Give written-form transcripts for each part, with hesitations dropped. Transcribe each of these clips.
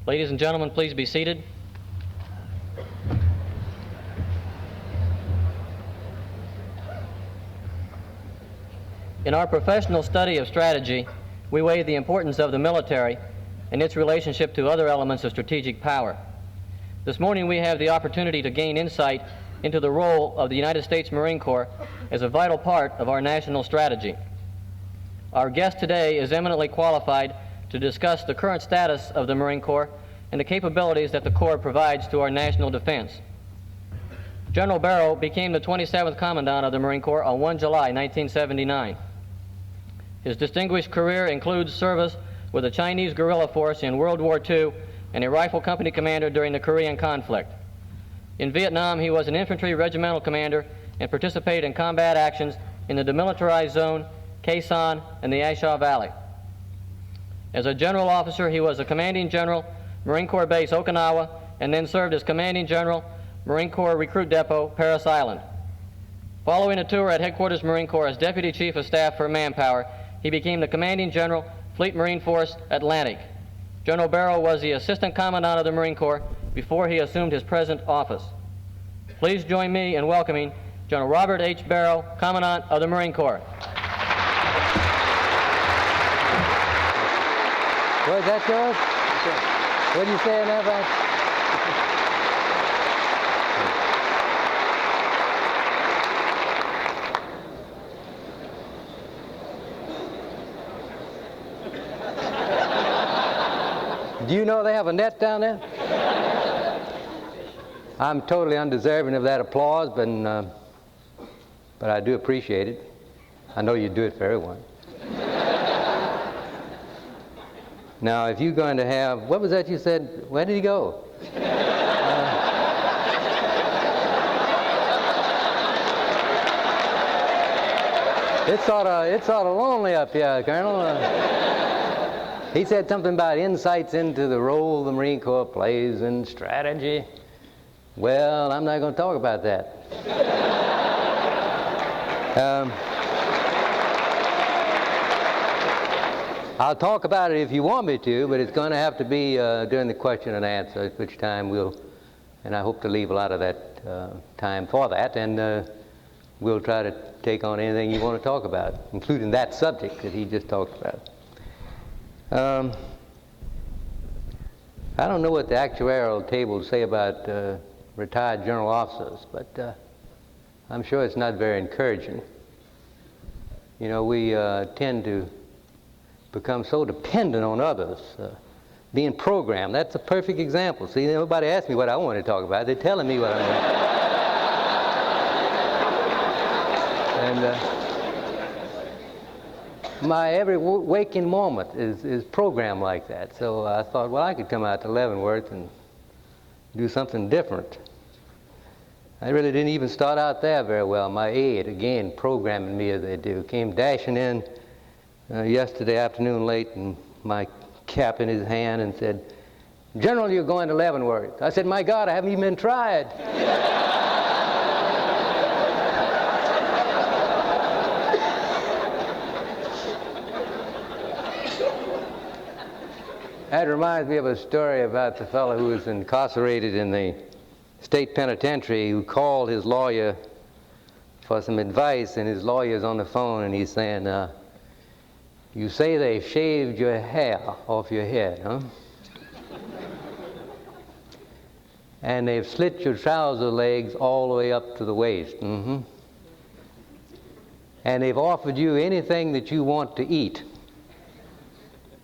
Ladies and gentlemen, please be seated. In our professional study of strategy, we weigh the importance of the military and its relationship to other elements of strategic power. This morning we have the opportunity to gain insight into the role of the United States Marine Corps as a vital part of our national strategy. Our guest today is eminently qualified to discuss the current status of the Marine Corps and the capabilities that the Corps provides to our national defense. General Barrow became the 27th Commandant of the Marine Corps on 1 July 1979. His distinguished career includes service with the Chinese guerrilla force in World War II and a rifle company commander during the Korean conflict. In Vietnam, he was an infantry regimental commander and participated in combat actions in the demilitarized zone, Khe Sanh, and the Ashaw Valley. As a general officer, he was a commanding general, Marine Corps Base Okinawa, and then served as commanding general, Marine Corps Recruit Depot, Parris Island. Following a tour at Headquarters Marine Corps as Deputy Chief of Staff for Manpower, he became the commanding general, Fleet Marine Force, Atlantic. General Barrow was the Assistant Commandant of the Marine Corps before he assumed his present office. Please join me in welcoming General Robert H. Barrow, Commandant of the Marine Corps. Where's that, George? What are you saying now about? Do you know they have a net down there? I'm totally undeserving of that applause, but I do appreciate it. I know you do it for everyone. Now, if you're going to have, what was that you said? Where did he go? It's sort of lonely up here, Colonel. He said something about insights into the role the Marine Corps plays in strategy. Well, I'm not going to talk about that. I'll talk about it if you want me to, but it's going to have to be during the question and answer, at which time and I hope to leave a lot of that time for that, and we'll try to take on anything you want to talk about, including that subject that he just talked about. I don't know what the actuarial tables say about retired general officers, but I'm sure it's not very encouraging. You know, we tend to become so dependent on others, being programmed. That's a perfect example. See, nobody asked me what I want to talk about. They're telling me what I want. And my every waking moment is programmed like that. So I thought, well, I could come out to Leavenworth and do something different. I really didn't even start out there very well. My aide, again, programming me as they do, came dashing in yesterday afternoon late, and my cap in his hand, and said, "General, you're going to Leavenworth." I said, "My God, I haven't even been tried." That reminds me of a story about the fellow who was incarcerated in the state penitentiary, who called his lawyer for some advice, and his lawyer's on the phone, and he's saying, "You say they shaved your hair off your head, huh? And they've slit your trouser legs all the way up to the waist. Mm-hmm. And they've offered you anything that you want to eat.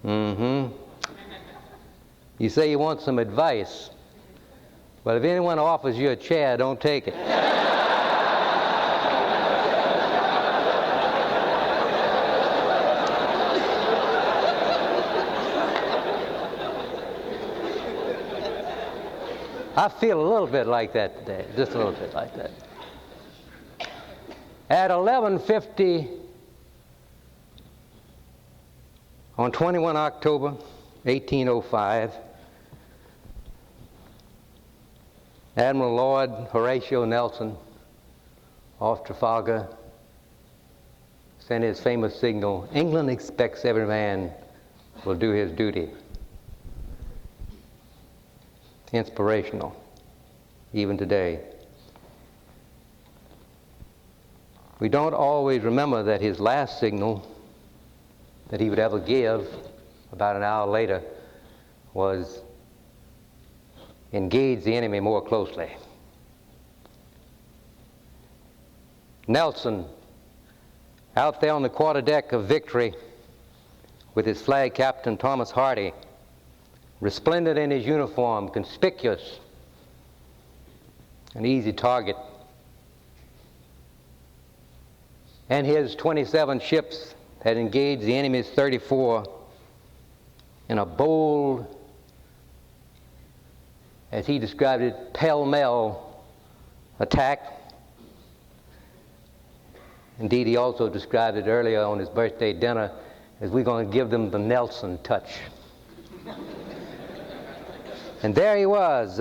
Mm-hmm. You say you want some advice. Well, if anyone offers you a chair, don't take it." I feel a little bit like that today, just a little bit like that. At 11:50 on 21 October 1805, Admiral Lord Horatio Nelson off Trafalgar sent his famous signal, "England expects every man will do his duty." inspirational, even today. We don't always remember that his last signal that he would ever give, about an hour later, was engage the enemy more closely. Nelson, out there on the quarterdeck of Victory with his flag captain Thomas Hardy, resplendent in his uniform, conspicuous, an easy target. And his 27 ships had engaged the enemy's 34 in a bold, as he described it, pell-mell attack. Indeed, he also described it earlier on his birthday dinner as we're going to give them the Nelson touch. And there he was,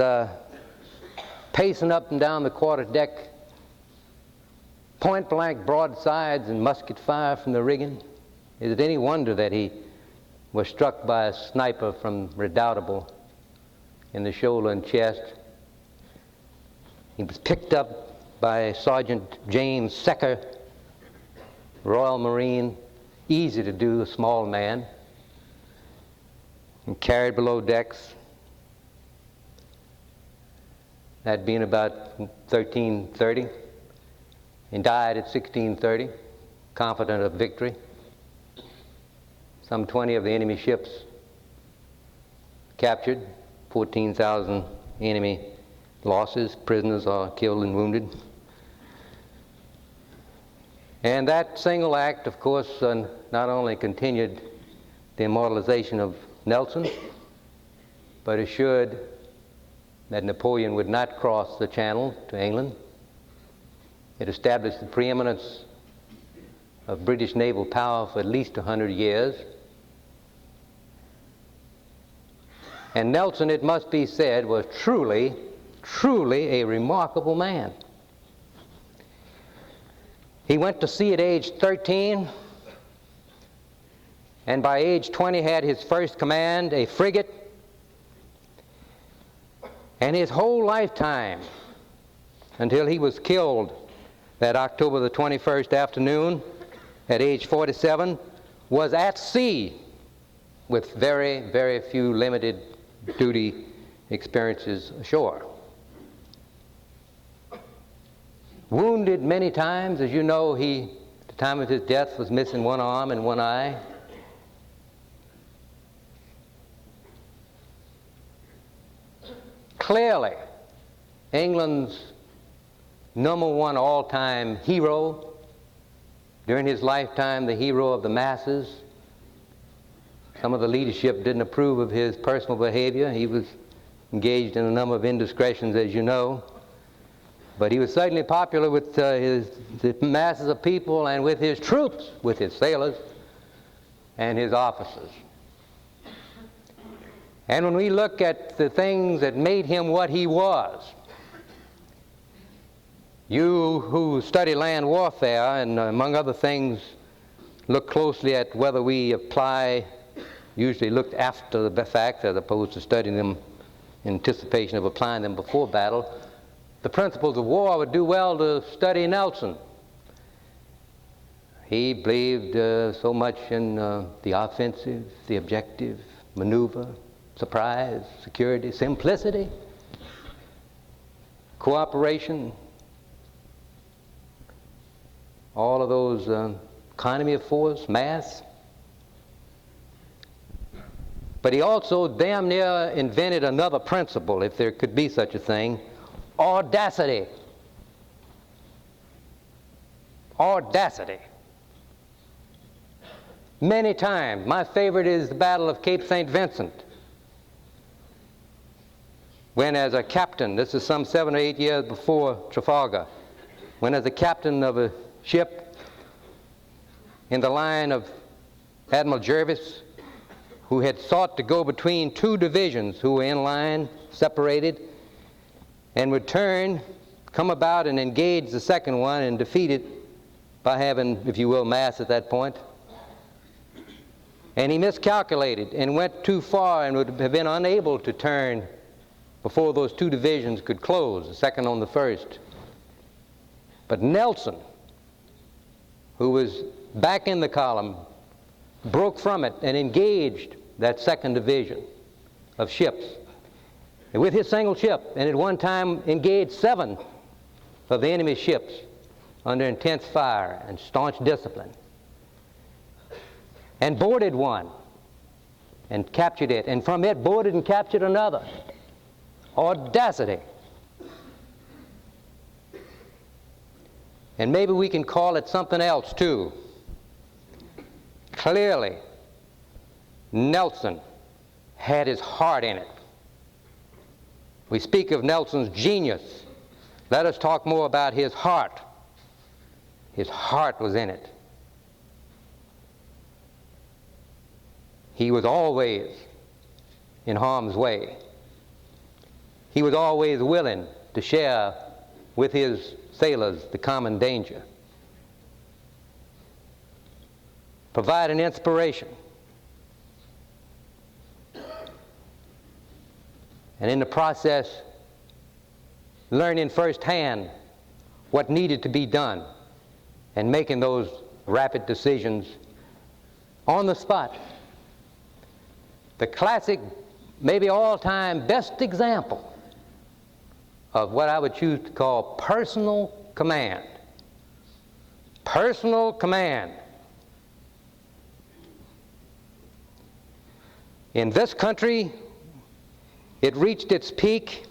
pacing up and down the quarterdeck, point-blank broadsides and musket fire from the rigging. Is it any wonder that he was struck by a sniper from Redoubtable in the shoulder and chest? He was picked up by Sergeant James Secker, Royal Marine, easy to do, a small man, and carried below decks. That being about 13:30, and died at 16:30, confident of victory. Some 20 of the enemy ships captured, 14,000 enemy losses, prisoners are killed and wounded. And that single act, of course, not only continued the immortalization of Nelson, but assured that Napoleon would not cross the Channel to England. It established the preeminence of British naval power for at least 100 years. And Nelson, it must be said, was truly, truly a remarkable man. He went to sea at age 13, and by age 20 had his first command, a frigate. And his whole lifetime, until he was killed that October the 21st afternoon at age 47, was at sea with very, very few limited duty experiences ashore. Wounded many times, as you know, he, at the time of his death, was missing one arm and one eye. Clearly, England's #1 all-time hero, during his lifetime the hero of the masses. Some of the leadership didn't approve of his personal behavior. He was engaged in a number of indiscretions, as you know. But he was certainly popular with the masses of people and with his troops, with his sailors and his officers. And when we look at the things that made him what he was, you who study land warfare and among other things look closely at whether we apply, usually looked after the fact as opposed to studying them in anticipation of applying them before battle, the principles of war would do well to study Nelson. He believed so much in the offensive, the objective, maneuver, surprise, security, simplicity, cooperation, all of those economy of force, mass. But he also damn near invented another principle, if there could be such a thing: audacity. Audacity. Many times. My favorite is the Battle of Cape St. Vincent, when as a captain, this is some 7 or 8 years before Trafalgar, when as a captain of a ship in the line of Admiral Jervis, who had sought to go between two divisions who were in line, separated, and would turn, come about and engage the second one and defeat it by having, if you will, mass at that point. And he miscalculated and went too far and would have been unable to turn before those two divisions could close, the second on the first. But Nelson, who was back in the column, broke from it and engaged that second division of ships with his single ship, and at one time engaged 7 of the enemy's ships under intense fire and staunch discipline, and boarded one and captured it, and from it boarded and captured another. Audacity. And maybe we can call it something else too. Clearly, Nelson had his heart in it. We speak of Nelson's genius. Let us talk more about his heart. His heart was in it. He was always in harm's way. He was always willing to share with his sailors the common danger, provide an inspiration, and in the process learning firsthand what needed to be done and making those rapid decisions on the spot. The classic, maybe all-time best example of what I would choose to call personal command. Personal command. In this country, it reached its peak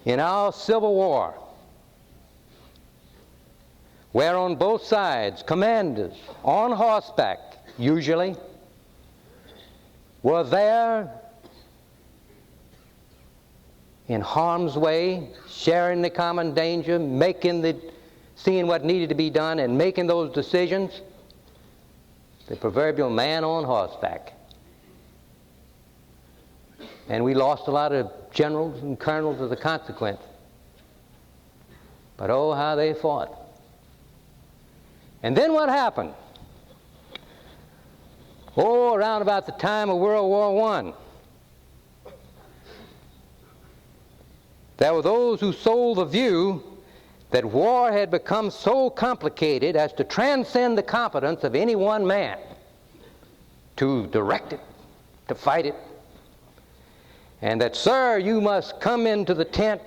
in our Civil War, where on both sides, commanders on horseback, usually, were there in harm's way, sharing the common danger, seeing what needed to be done and making those decisions. The proverbial man on horseback. And we lost a lot of generals and colonels as a consequence. But oh, how they fought. And then what happened? Oh, around about the time of World War I, there were those who sold the view that war had become so complicated as to transcend the competence of any one man to direct it, to fight it. And that, sir, you must come into the tent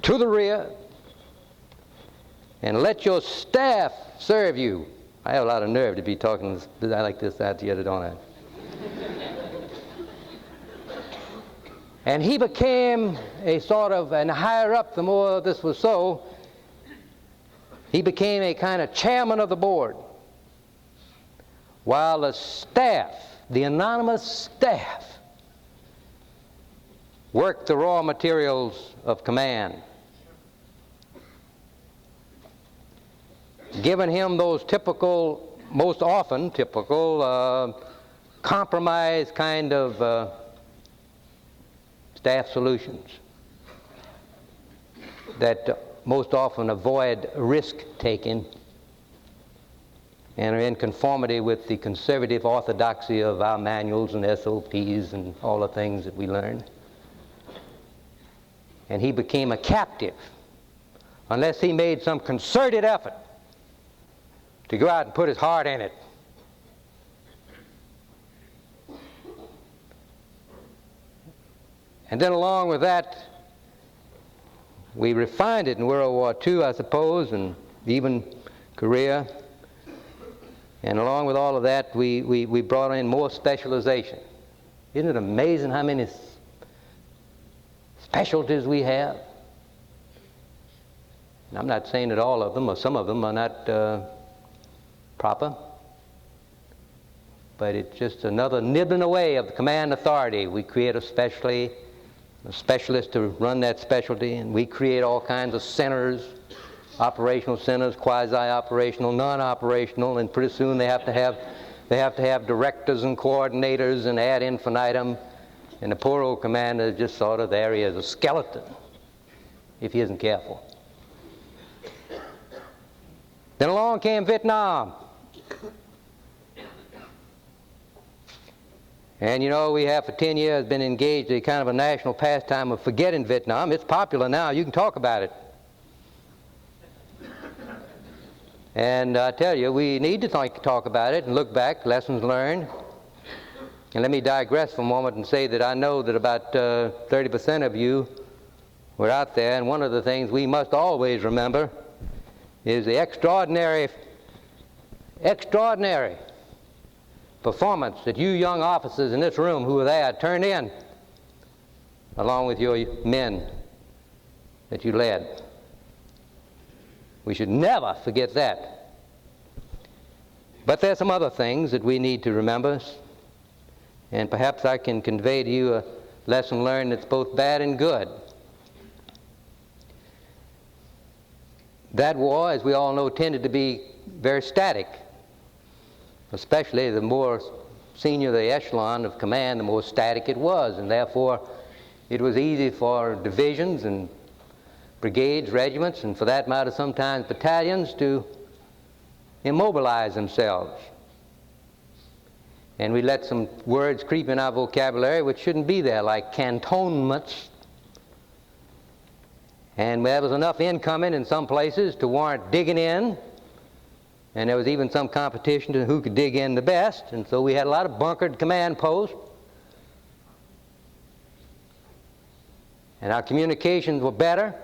to the rear and let your staff serve you. I have a lot of nerve to be talking like this out here, don't I? And he became a sort of, and higher up the more this was so, he became a kind of chairman of the board. While the staff, the anonymous staff, worked the raw materials of command, giving him those typical, most often typical, compromise kind of staff solutions that most often avoid risk-taking and are in conformity with the conservative orthodoxy of our manuals and SOPs and all the things that we learned. And he became a captive unless he made some concerted effort to go out and put his heart in it. And then along with that, we refined it in World War II, I suppose, and even Korea. And along with all of that, we brought in more specialization. Isn't it amazing how many specialties we have? And I'm not saying that all of them, or some of them, are not proper. But it's just another nibbling away of the command authority. We create a specialist to run that specialty, and we create all kinds of centers, operational centers, quasi-operational, non-operational, and pretty soon they have to have directors and coordinators and ad infinitum, and the poor old commander is just sort of there. He is a skeleton if he isn't careful. Then along came Vietnam. And you know, we have for 10 years been engaged in kind of a national pastime of forgetting Vietnam. It's popular now. You can talk about it. And I tell you, we need to talk about it and look back, lessons learned. And let me digress for a moment and say that I know that about 30% of you were out there, and one of the things we must always remember is the extraordinary performance that you young officers in this room who were there turned in, along with your men that you led. We should never forget that. But there are some other things that we need to remember, and perhaps I can convey to you a lesson learned that's both bad and good. That war, as we all know, tended to be very static. Especially the more senior the echelon of command, the more static it was, and therefore it was easy for divisions and brigades, regiments, and for that matter sometimes battalions to immobilize themselves. And we let some words creep in our vocabulary which shouldn't be there, like cantonments. And there was enough incoming in some places to warrant digging in. And there was even some competition to who could dig in the best. And so we had a lot of bunkered command posts. And our communications were better.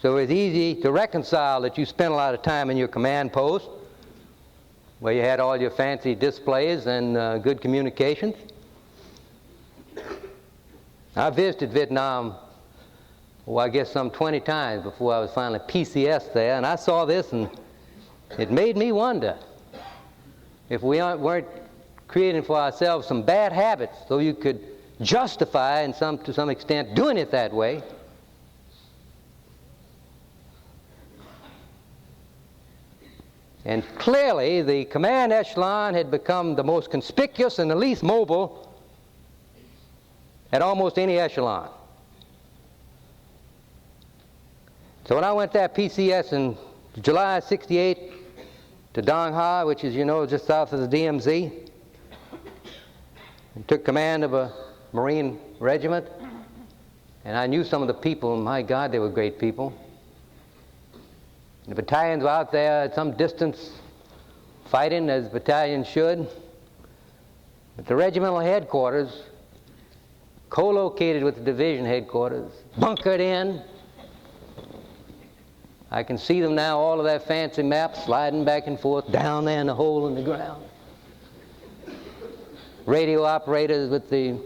So it was easy to reconcile that you spent a lot of time in your command post, where you had all your fancy displays and good communications. I visited Vietnam, I guess some 20 times before I was finally PCS there, and I saw this and it made me wonder if we weren't creating for ourselves some bad habits so you could justify to some extent doing it that way. And clearly the command echelon had become the most conspicuous and the least mobile at almost any echelon. So when I went there PCS in July '68 to Dong Ha, which is, you know, just south of the DMZ, and took command of a Marine regiment, and I knew some of the people, and my God, they were great people. The battalions were out there at some distance fighting as battalions should, but the regimental headquarters, co-located with the division headquarters, bunkered in. I can see them now, all of that fancy maps sliding back and forth down there in the hole in the ground. Radio operators with the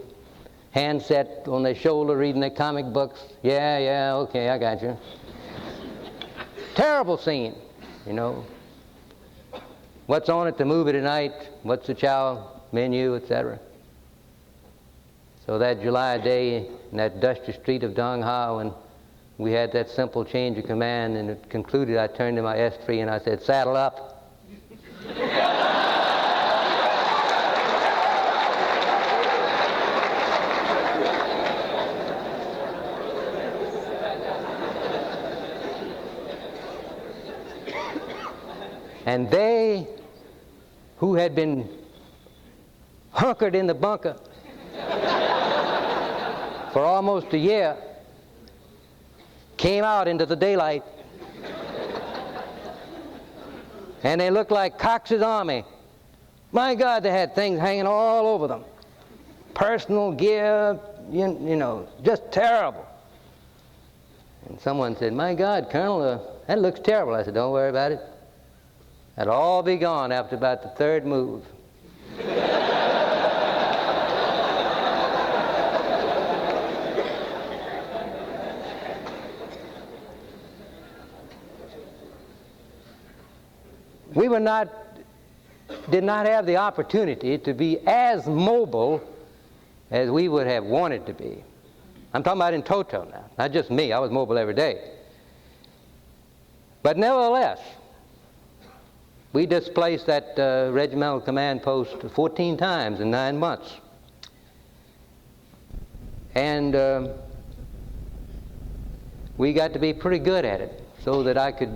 handset on their shoulder reading their comic books. Yeah, okay, I got you. Terrible scene, you know. What's on at the movie tonight? What's the chow menu, etc. So that July day in that dusty street of Dong Ha, when we had that simple change of command, and it concluded, I turned to my S3 and I said, "Saddle up." And they, who had been hunkered in the bunker for almost a year, came out into the daylight. And they looked like Cox's army. My God, they had things hanging all over them. Personal gear, you know, just terrible. And someone said, "My God, Colonel, that looks terrible." I said, "Don't worry about it. That'll all be gone after about the third move." We did not have the opportunity to be as mobile as we would have wanted to be. I'm talking about in toto now, not just me. I was mobile every day. But nevertheless, we displaced that regimental command post 14 times in 9 months. And we got to be pretty good at it, so that I could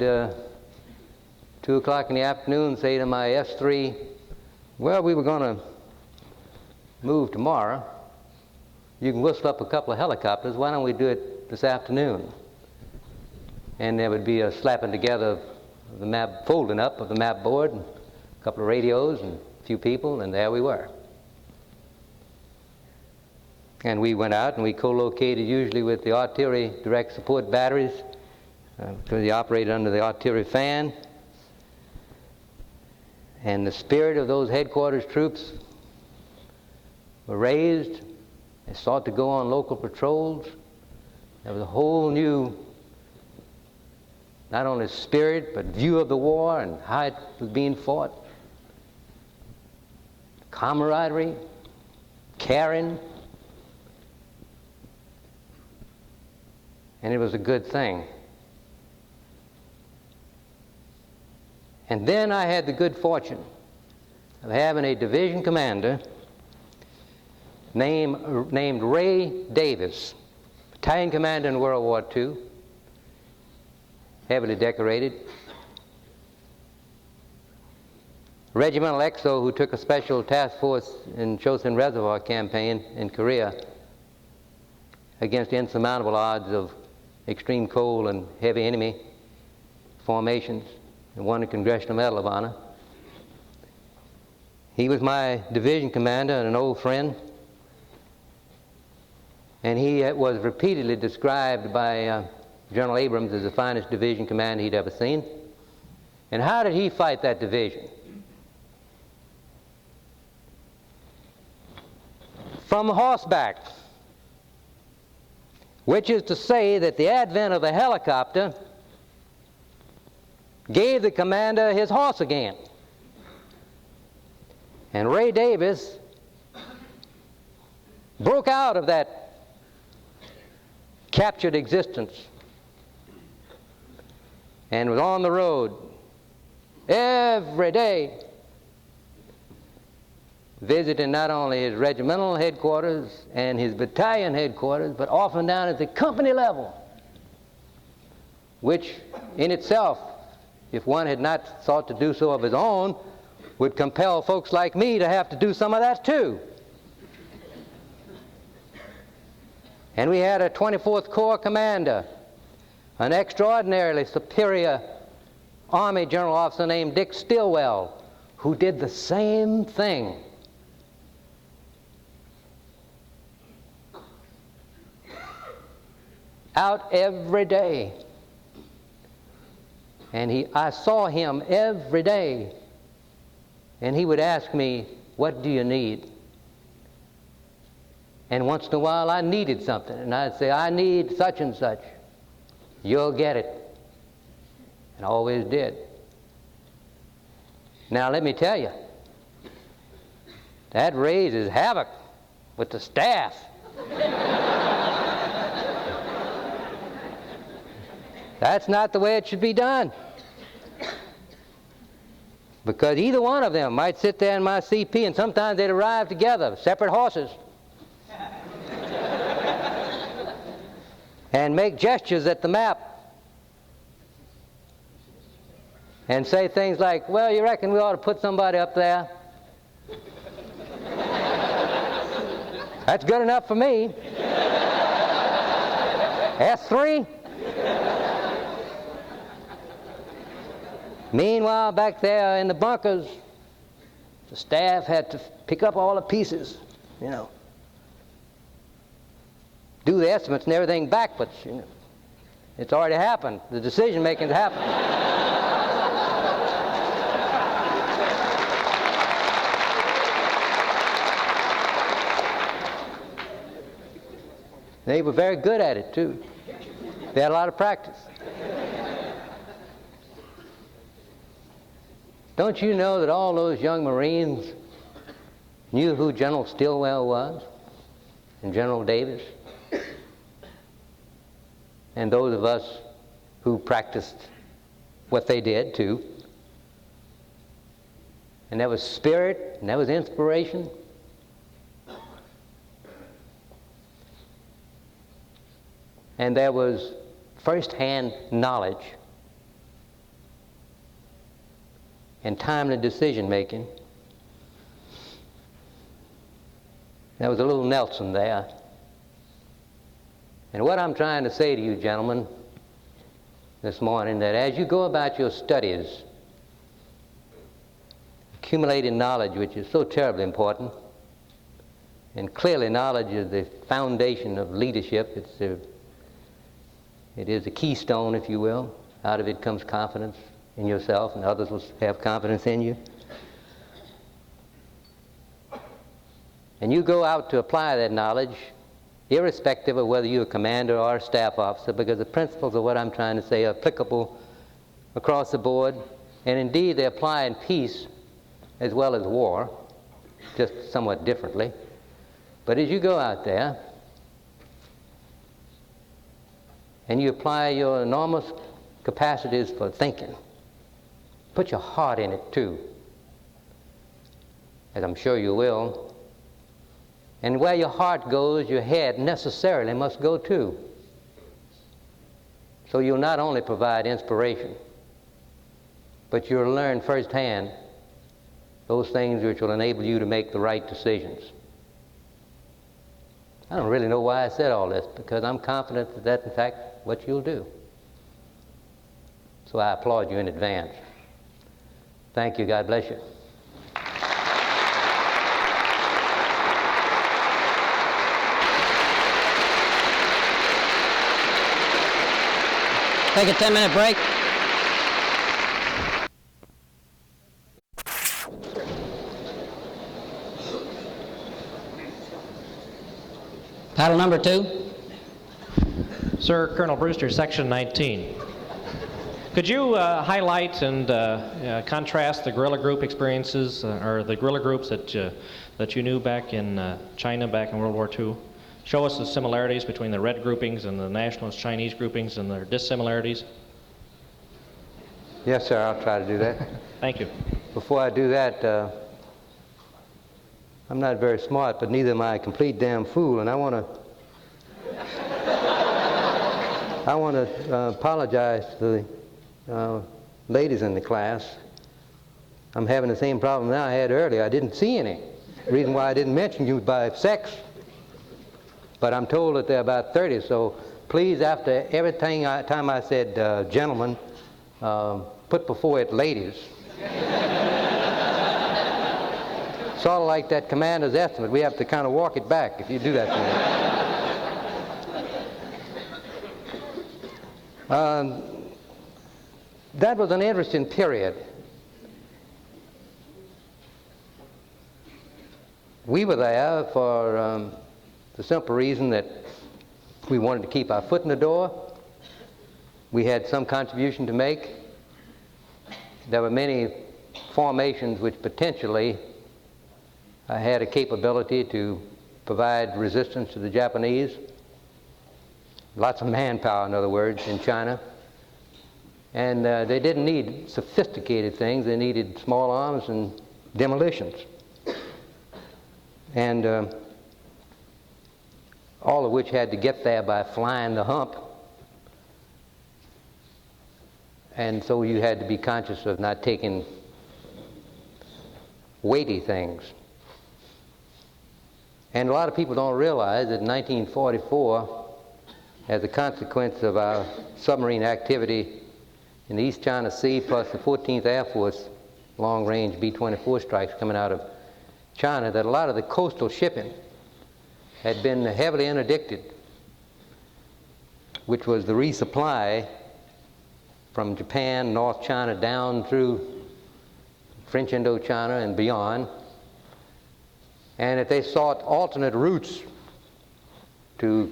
2 o'clock in the afternoon say to my S3, well, we were going to move tomorrow, you can whistle up a couple of helicopters. Why don't we do it this afternoon? And there would be a slapping together of the map, folding up of the map board, and a couple of radios and a few people, and there we were. And we went out and we co-located usually with the artillery direct support batteries, because they operated under the artillery fan. And the spirit of those headquarters troops were raised. They sought to go on local patrols. There was a whole new, not only spirit, but view of the war and how it was being fought. Camaraderie, caring. And it was a good thing. And then I had the good fortune of having a division commander named Ray Davis, battalion commander in World War II, heavily decorated. Regimental XO who took a special task force in Chosin Reservoir campaign in Korea against insurmountable odds of extreme cold and heavy enemy formations, and won the Congressional Medal of Honor. He was my division commander and an old friend, and he was repeatedly described by General Abrams as the finest division commander he'd ever seen. And how did he fight that division? From horseback, which is to say that the advent of a helicopter gave the commander his horse again. And Ray Davis broke out of that captured existence and was on the road every day, visiting not only his regimental headquarters and his battalion headquarters, but often down at the company level, which in itself, if one had not sought to do so of his own, would compel folks like me to have to do some of that too. And we had a 24th Corps commander, an extraordinarily superior Army general officer named Dick Stilwell, who did the same thing. Out every day. And I saw him every day, and he would ask me, "What do you need?" And once in a while I needed something, and I'd say, "I need such and such." "You'll get it." And I always did. Now let me tell you, that raises havoc with the staff. That's not the way it should be done. Because either one of them might sit there in my CP, and sometimes they'd arrive together, separate horses, and make gestures at the map and say things like, "Well, you reckon we ought to put somebody up there?" "That's good enough for me." S3? Meanwhile, back there in the bunkers, the staff had to pick up all the pieces, do the estimates and everything backwards. It's already happened. The decision-making's happened. They were very good at it, too. They had a lot of practice. Don't you know that all those young Marines knew who General Stilwell was and General Davis? And those of us who practiced what they did, too. And there was spirit, and there was inspiration. And there was first-hand knowledge and timely decision-making. There was a little Nelson there. And what I'm trying to say to you, gentlemen, this morning, that as you go about your studies, accumulating knowledge, which is so terribly important, and clearly knowledge is the foundation of leadership. It is a keystone, if you will. Out of it comes confidence in yourself, and others will have confidence in you. And you go out to apply that knowledge, irrespective of whether you're a commander or a staff officer, because the principles of what I'm trying to say are applicable across the board, and indeed they apply in peace as well as war, just somewhat differently. But as you go out there and you apply your enormous capacities for thinking, put your heart in it too, as I'm sure you will. And where your heart goes, your head necessarily must go too. So you'll not only provide inspiration, but you'll learn firsthand those things which will enable you to make the right decisions. I don't really know why I said all this, because I'm confident that that's in fact what you'll do. So I applaud you in advance. Thank you. God bless you. Take a 10-minute break. Title number 2. Sir, Colonel Brewster, Section 19. Could you highlight and contrast the guerrilla group experiences, or the guerrilla groups that you knew back in China, back in World War II? Show us the similarities between the red groupings and the nationalist Chinese groupings and their dissimilarities. Yes, sir, I'll try to do that. Thank you. Before I do that, I'm not very smart, but neither am I a complete damn fool, and I want to apologize to the ladies in the class. I'm having the same problem now I had earlier. I didn't see any. The reason why I didn't mention you by sex, but I'm told that there are about 30, so please, after everything time I said gentlemen, put before it ladies. Sort of like that commander's estimate. We have to kind of walk it back if you do that to me. That was an interesting period. We were there for the simple reason that we wanted to keep our foot in the door. We had some contribution to make. There were many formations which potentially had a capability to provide resistance to the Japanese. Lots of manpower, in other words, in China. And they didn't need sophisticated things. They needed small arms and demolitions. And all of which had to get there by flying the hump. And so you had to be conscious of not taking weighty things. And a lot of people don't realize that in 1944, as a consequence of our submarine activity in the East China Sea, plus the 14th Air Force long-range B-24 strikes coming out of China, that a lot of the coastal shipping had been heavily interdicted, which was the resupply from Japan, North China, down through French Indochina and beyond, and that they sought alternate routes to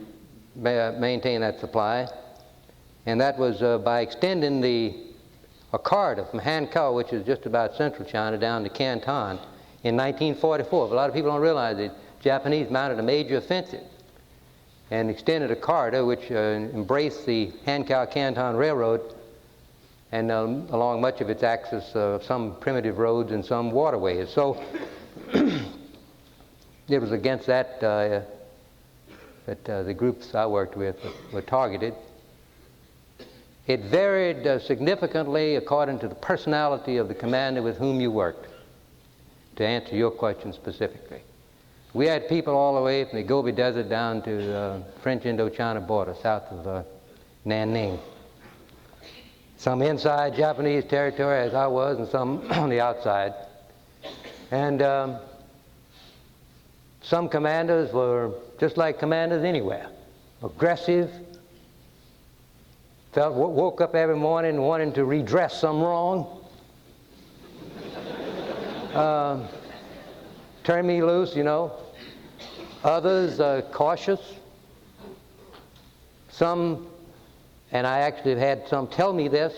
maintain that supply, and that was by extending the corridor from Hankou, which is just about central China, down to Canton in 1944. But a lot of people don't realize that Japanese mounted a major offensive and extended a corridor which embraced the Hankou-Canton Railroad, and along much of its axis, some primitive roads and some waterways. So it was against that that the groups I worked with were targeted. It varied significantly according to the personality of the commander with whom you worked, to answer your question specifically. We had people all the way from the Gobi Desert down to the French Indochina border, south of Nanning. Some inside Japanese territory, as I was, and some on the outside. And some commanders were just like commanders anywhere, aggressive, woke up every morning wanting to redress some wrong, turn me loose, you know. Others cautious. Some, and I actually have had some tell me this,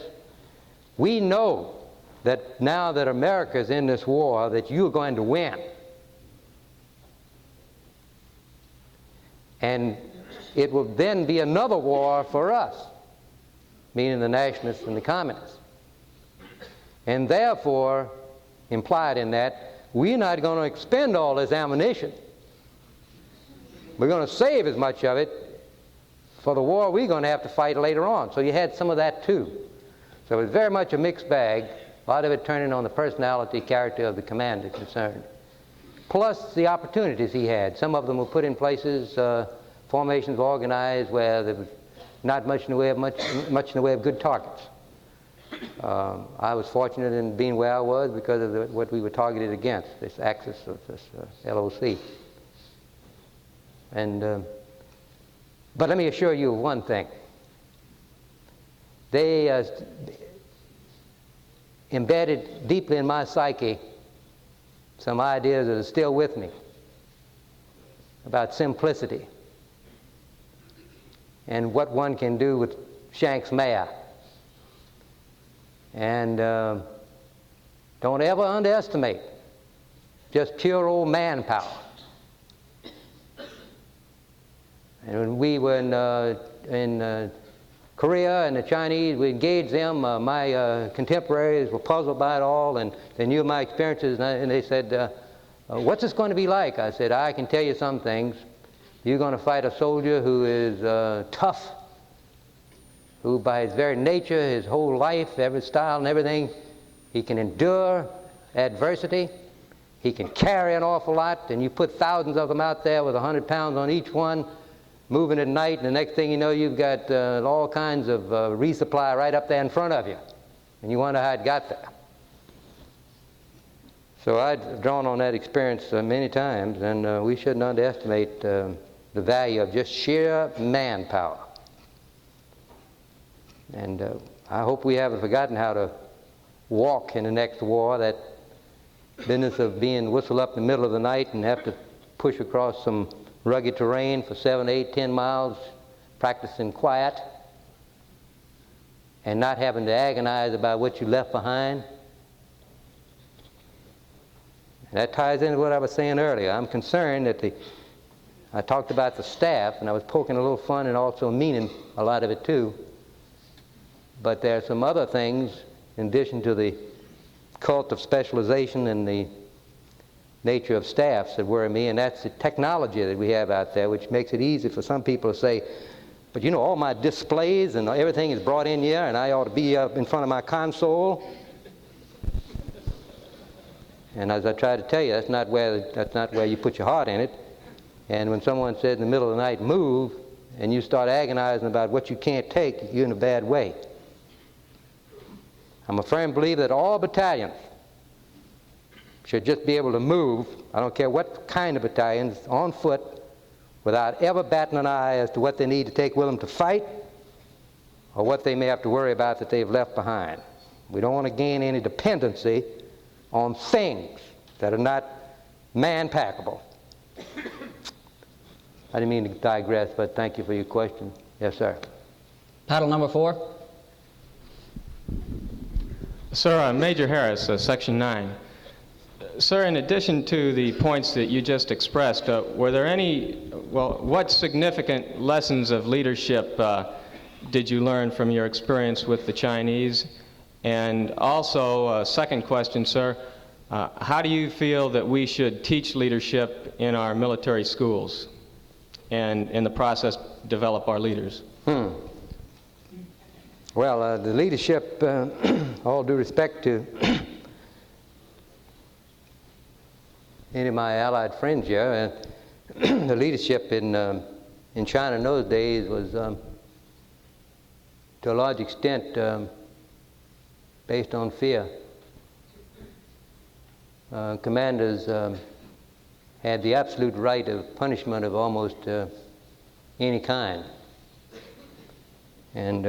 we know that now that America is in this war, that you're going to win. And it will then be another war for us, meaning the nationalists and the communists. And therefore, implied in that, we're not going to expend all this ammunition. We're going to save as much of it for the war we're going to have to fight later on. So you had some of that too. So it was very much a mixed bag, a lot of it turning on the personality, character of the commander concerned. Plus the opportunities he had. Some of them were put in places, formations organized where there was not much in the way of good targets. I was fortunate in being where I was because of what we were targeted against, this axis of this LOC. And but let me assure you of one thing. They embedded deeply in my psyche some ideas that are still with me about simplicity and what one can do with Shanks mare. And don't ever underestimate just pure old manpower. And when we were in Korea and the Chinese, we engaged them. My contemporaries were puzzled by it all, and they knew my experiences, and they said, what's this going to be like? I said, I can tell you some things. You're going to fight a soldier who is tough, who by his very nature, his whole life, every style and everything, he can endure adversity. He can carry an awful lot, and you put thousands of them out there with 100 pounds on each one, moving at night, and the next thing you know, you've got all kinds of resupply right up there in front of you, and you wonder how it got there. So I've drawn on that experience many times, and we shouldn't underestimate the value of just sheer manpower. And I hope we haven't forgotten how to walk in the next war, that business of being whistled up in the middle of the night and have to push across some rugged terrain for 7, 8, 10 miles, practicing quiet, and not having to agonize about what you left behind. And that ties into what I was saying earlier. I'm concerned that I talked about the staff, and I was poking a little fun and also meaning a lot of it too. But there are some other things, in addition to the cult of specialization and the nature of staffs, that worry me, and that's the technology that we have out there, which makes it easy for some people to say, but you know, all my displays and everything is brought in here, and I ought to be up in front of my console. And as I try to tell you, that's not where you put your heart in it. And when someone says in the middle of the night, move, and you start agonizing about what you can't take, you're in a bad way. I'm a firm believer that all battalions should just be able to move, I don't care what kind of battalions, on foot, without ever batting an eye as to what they need to take with them to fight, or what they may have to worry about that they've left behind. We don't want to gain any dependency on things that are not man-packable. I didn't mean to digress, but thank you for your question. Yes, sir. Paddle number 4. Sir, Major Harris, Section 9. Sir, in addition to the points that you just expressed, were there what significant lessons of leadership did you learn from your experience with the Chinese? And also, second question, sir, how do you feel that we should teach leadership in our military schools and in the process develop our leaders? Well, the leadership, all due respect to any of my Allied friends here, and the leadership in China in those days was, to a large extent, based on fear. Commanders had the absolute right of punishment of almost any kind. And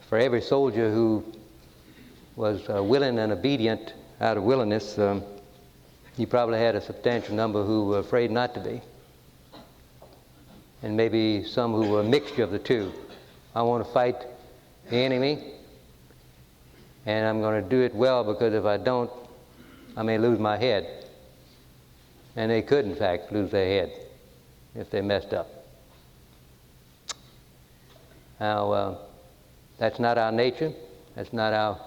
for every soldier who was willing and obedient out of willingness, you probably had a substantial number who were afraid not to be. And maybe some who were a mixture of the two. I want to fight the enemy, and I'm going to do it well, because if I don't, I may lose my head. And they could, in fact, lose their head if they messed up. Now, that's not our nature. That's not our,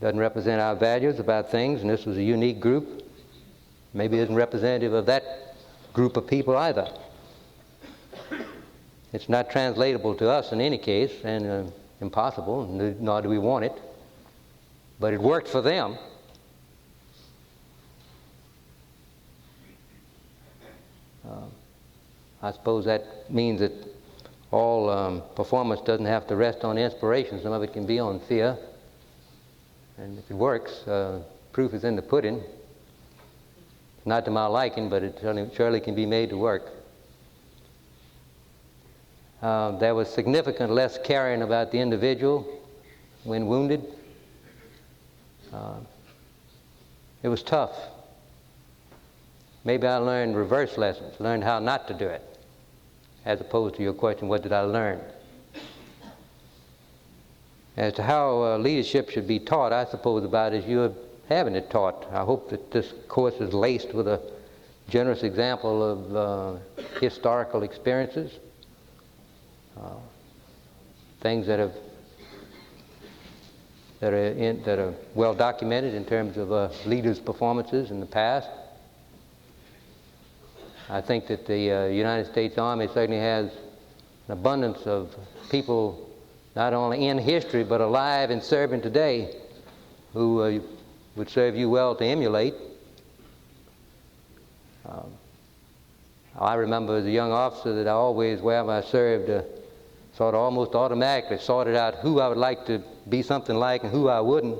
doesn't represent our values about things, and this was a unique group. Maybe isn't representative of that group of people either. It's not translatable to us in any case, and impossible, nor do we want it. But it worked for them. I suppose that means that all performance doesn't have to rest on inspiration. Some of it can be on fear. And if it works, proof is in the pudding. It's not to my liking, but it surely can be made to work. There was significant less caring about the individual when wounded. It was tough. Maybe I learned reverse lessons, learned how not to do it, as opposed to your question, what did I learn? As to how leadership should be taught, I suppose about as you're having it taught. I hope that this course is laced with a generous example of historical experiences, things that are well documented in terms of leaders' performances in the past. I think that the United States Army certainly has an abundance of people not only in history but alive and serving today who would serve you well to emulate. I remember as a young officer that I always, wherever I served, sort of almost automatically sorted out who I would like to be something like and who I wouldn't.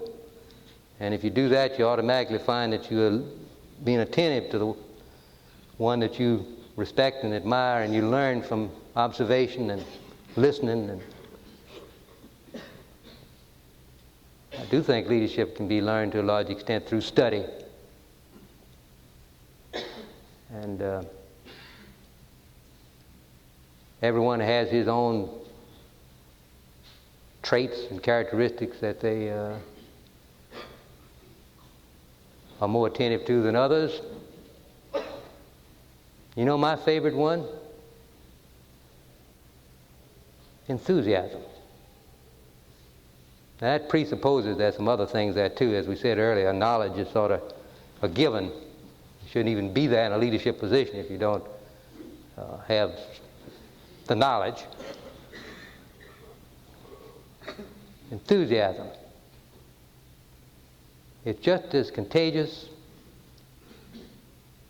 And if you do that, you automatically find that you're being attentive to the one that you respect and admire, and you learn from observation and listening. And I do think leadership can be learned to a large extent through study. And everyone has his own traits and characteristics that they are more attentive to than others. You know my favorite one? Enthusiasm. Now that presupposes there's some other things there too. As we said earlier, knowledge is sort of a given. You shouldn't even be there in a leadership position if you don't have the knowledge. Enthusiasm. It's just as contagious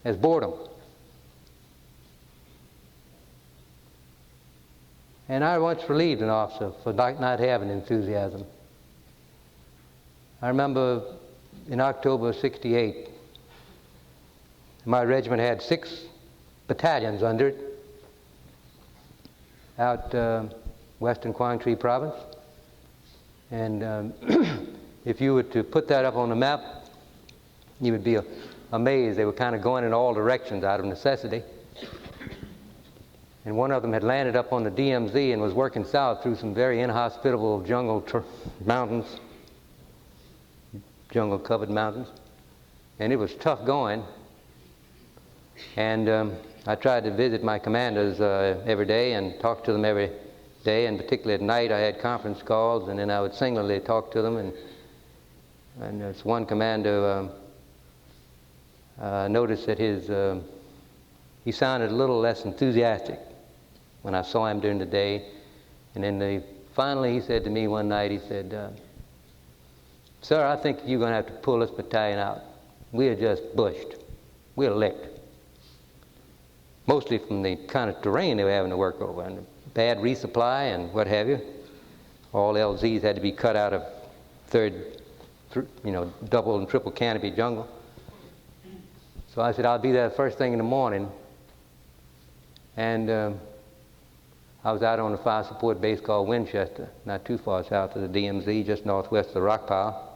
as boredom. And I once relieved an officer for not having enthusiasm. I remember in October of '68, my regiment had 6 battalions under it out western Quang Tri province. And if you were to put that up on the map, you would be amazed. They were kind of going in all directions out of necessity. And one of them had landed up on the DMZ and was working south through some very inhospitable jungle mountains, jungle-covered mountains. And it was tough going. And I tried to visit my commanders every day and talk to them every day, and particularly at night I had conference calls, and then I would singularly talk to them. And this one commander noticed that he sounded a little less enthusiastic when I saw him during the day. And then finally he said to me one night, he said, "Sir, I think you're going to have to pull this battalion out. we were just bushed. We were licked. Mostly from the kind of terrain they were having to work over, and bad resupply and what have you. All LZs had to be cut out of double and triple canopy jungle. So I said, I'll be there first thing in the morning. And I was out on a fire support base called Winchester, not too far south of the DMZ, just northwest of the rock pile.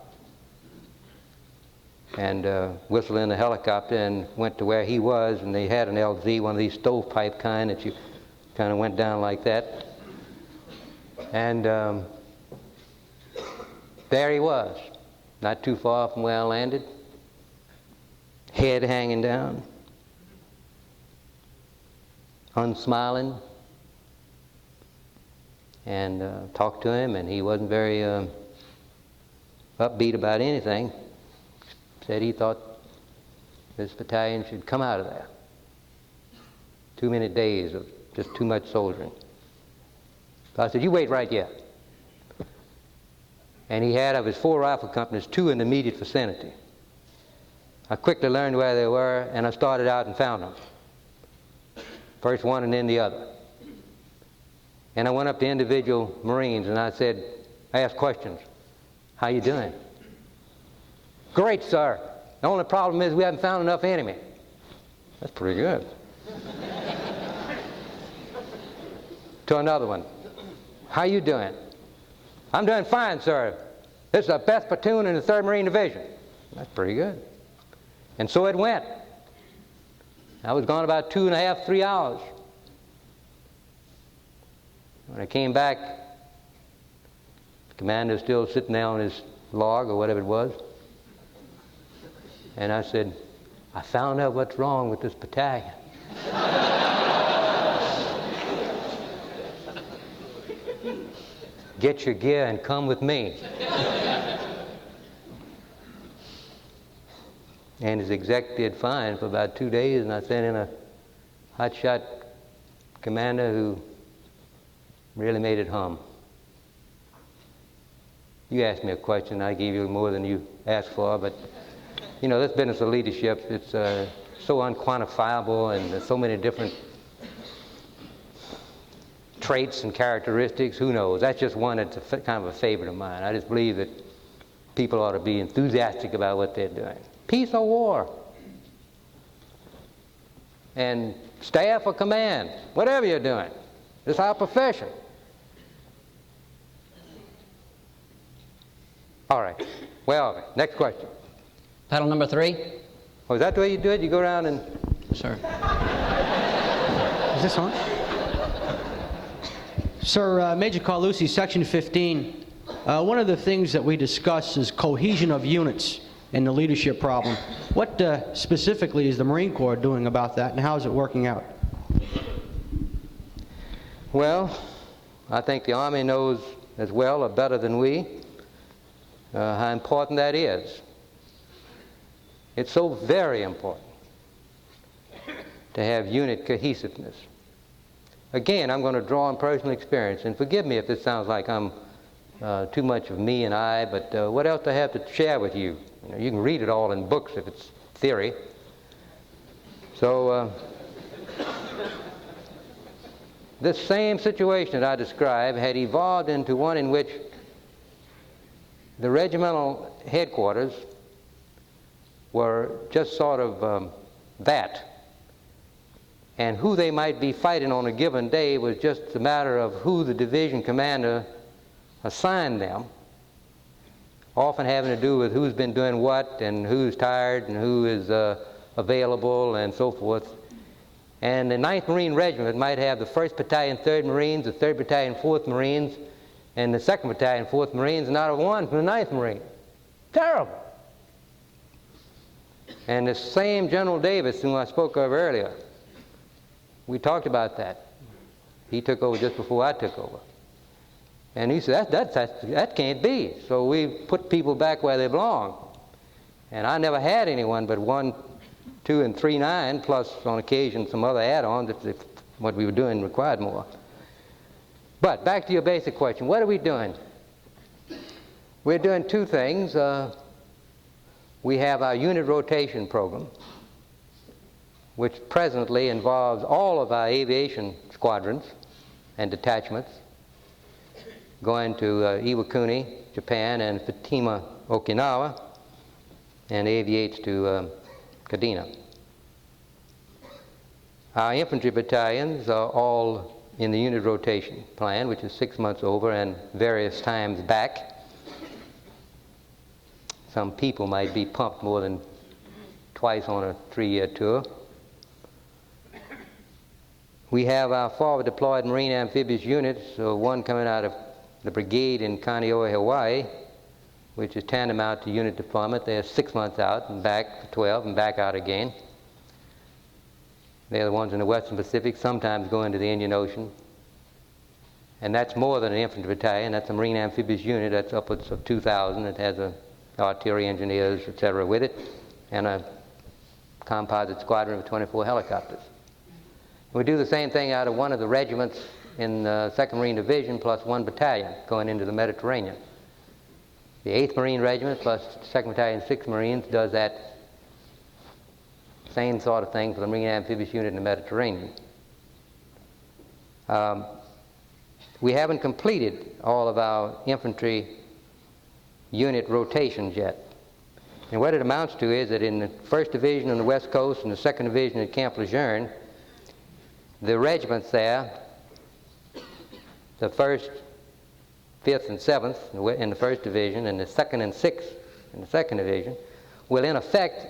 And whistled in a helicopter and went to where he was, and they had an LZ, one of these stovepipe kind that you kind of went down like that. And there he was, not too far from where I landed, head hanging down, unsmiling, and talked to him, and he wasn't very upbeat about anything. Said he thought this battalion should come out of there. Too many days of just too much soldiering. So I said, you wait right here. And he had of his 4 rifle companies 2 in the immediate vicinity. I quickly learned where they were, and I started out and found them. First one and then the other. And I went up to individual Marines and I said, I asked questions. How you doing? Great, sir. The only problem is we haven't found enough enemy. That's pretty good. To another one. How you doing? I'm doing fine, sir. This is the best platoon in the 3rd Marine Division. That's pretty good. And so it went. I was gone about 2.5, 3 hours. When I came back, the commander was still sitting there on his log or whatever it was. And I said, I found out what's wrong with this battalion. Get your gear and come with me. And his exec did fine for about 2 days, and I sent in a hotshot commander who really made it hum. You asked me a question, I gave you more than you asked for, but you know, this business of leadership, it's so unquantifiable, and there's so many different traits and characteristics. Who knows? That's just one that's kind of a favorite of mine. I just believe that people ought to be enthusiastic about what they're doing. Peace or war. And staff or command, whatever you're doing. It's our profession. All right. Well, next question. Paddle number 3. Oh, is that the way you do it? You go around and... Sir. Is this on? Sir, Major Carlucci, Section 15. One of the things that we discuss is cohesion of units and the leadership problem. What specifically is the Marine Corps doing about that, and how is it working out? Well, I think the Army knows as well or better than we how important that is. It's so very important to have unit cohesiveness. Again, I'm going to draw on personal experience, and forgive me if this sounds like I'm too much of me and I, but what else do I have to share with you? You know, you can read it all in books if it's theory. So this same situation that I described had evolved into one in which the regimental headquarters were just sort of that. And who they might be fighting on a given day was just a matter of who the division commander assigned them, often having to do with who's been doing what and who's tired and who is available and so forth. And the 9th Marine Regiment might have the 1st Battalion, 3rd Marines, the 3rd Battalion, 4th Marines, and the 2nd Battalion, 4th Marines, and not a one from the 9th Marine. Terrible. And the same General Davis, whom I spoke of earlier, we talked about that. He took over just before I took over. And he said, that can't be. So we put people back where they belong. And I never had anyone but 1, 2, and 3, 9, plus on occasion some other add-ons if what we were doing required more. But back to your basic question, what are we doing? We're doing 2 things. We have our unit rotation program, which presently involves all of our aviation squadrons and detachments going to Iwakuni, Japan, and Fatima, Okinawa, and aviates to Kadena. Our infantry battalions are all in the unit rotation plan, which is 6 months over and various times back. Some people might be pumped more than twice on a 3-year tour. We have our forward deployed Marine amphibious units, one coming out of the brigade in Kaneohe, Hawaii, which is tantamount to unit deployment. They're 6 months out and back for 12 and back out again. They're the ones in the Western Pacific, sometimes go into the Indian Ocean. And that's more than an infantry battalion. That's a Marine amphibious unit. That's upwards of 2,000. It has artillery engineers, etc. with it, and a composite squadron of 24 helicopters. We do the same thing out of one of the regiments in the 2nd Marine Division plus 1 battalion going into the Mediterranean. The 8th Marine Regiment plus 2nd Battalion, 6 Marines does that same sort of thing for the Marine amphibious unit in the Mediterranean. We haven't completed all of our infantry unit rotations yet. And what it amounts to is that in the 1st Division on the West Coast and the 2nd Division at Camp Lejeune, the regiments there, the 1st, 5th, and 7th in the 1st Division and the 2nd and 6th in the 2nd Division, will in effect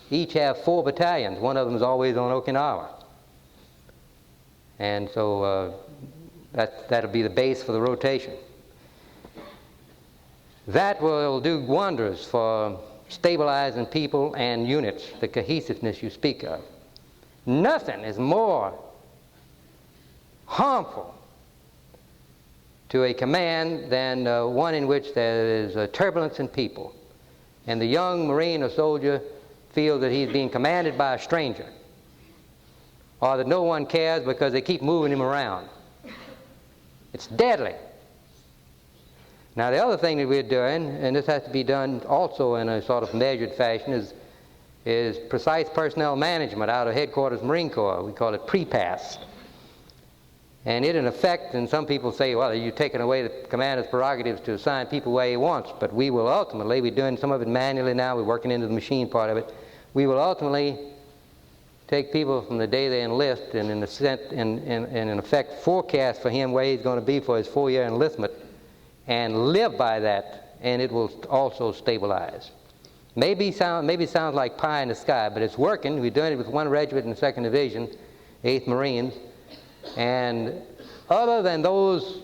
each have 4 battalions. One of them is always on Okinawa. And so that'll be the base for the rotation. That will do wonders for stabilizing people and units, the cohesiveness you speak of. Nothing is more harmful to a command than one in which there is turbulence in people. And the young Marine or soldier feels that he's being commanded by a stranger, or that no one cares because they keep moving him around. It's deadly. Now, the other thing that we're doing, and this has to be done also in a sort of measured fashion, is precise personnel management out of Headquarters Marine Corps. We call it pre-pass. And it, in effect, and some people say, well, you're taking away the commander's prerogatives to assign people where he wants, but we will ultimately, we're doing some of it manually now, we're working into the machine part of it, we will ultimately take people from the day they enlist and in effect forecast for him where he's going to be for his 4-year enlistment, and live by that, and it will also stabilize. Maybe it sounds like pie in the sky, but it's working. We're doing it with 1 regiment in the 2nd Division, 8th Marines, and other than those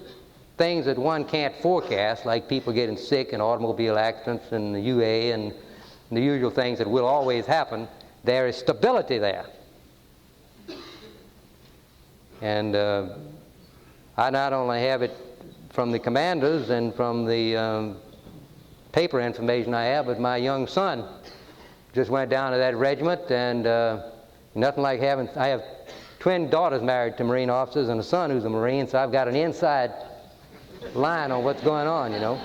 things that one can't forecast, like people getting sick and automobile accidents and the UA and the usual things that will always happen, there is stability there. And I not only have it from the commanders and from the paper information I have, but my young son just went down to that regiment, and nothing like having, I have twin daughters married to Marine officers and a son who's a Marine, so I've got an inside line on what's going on, you know.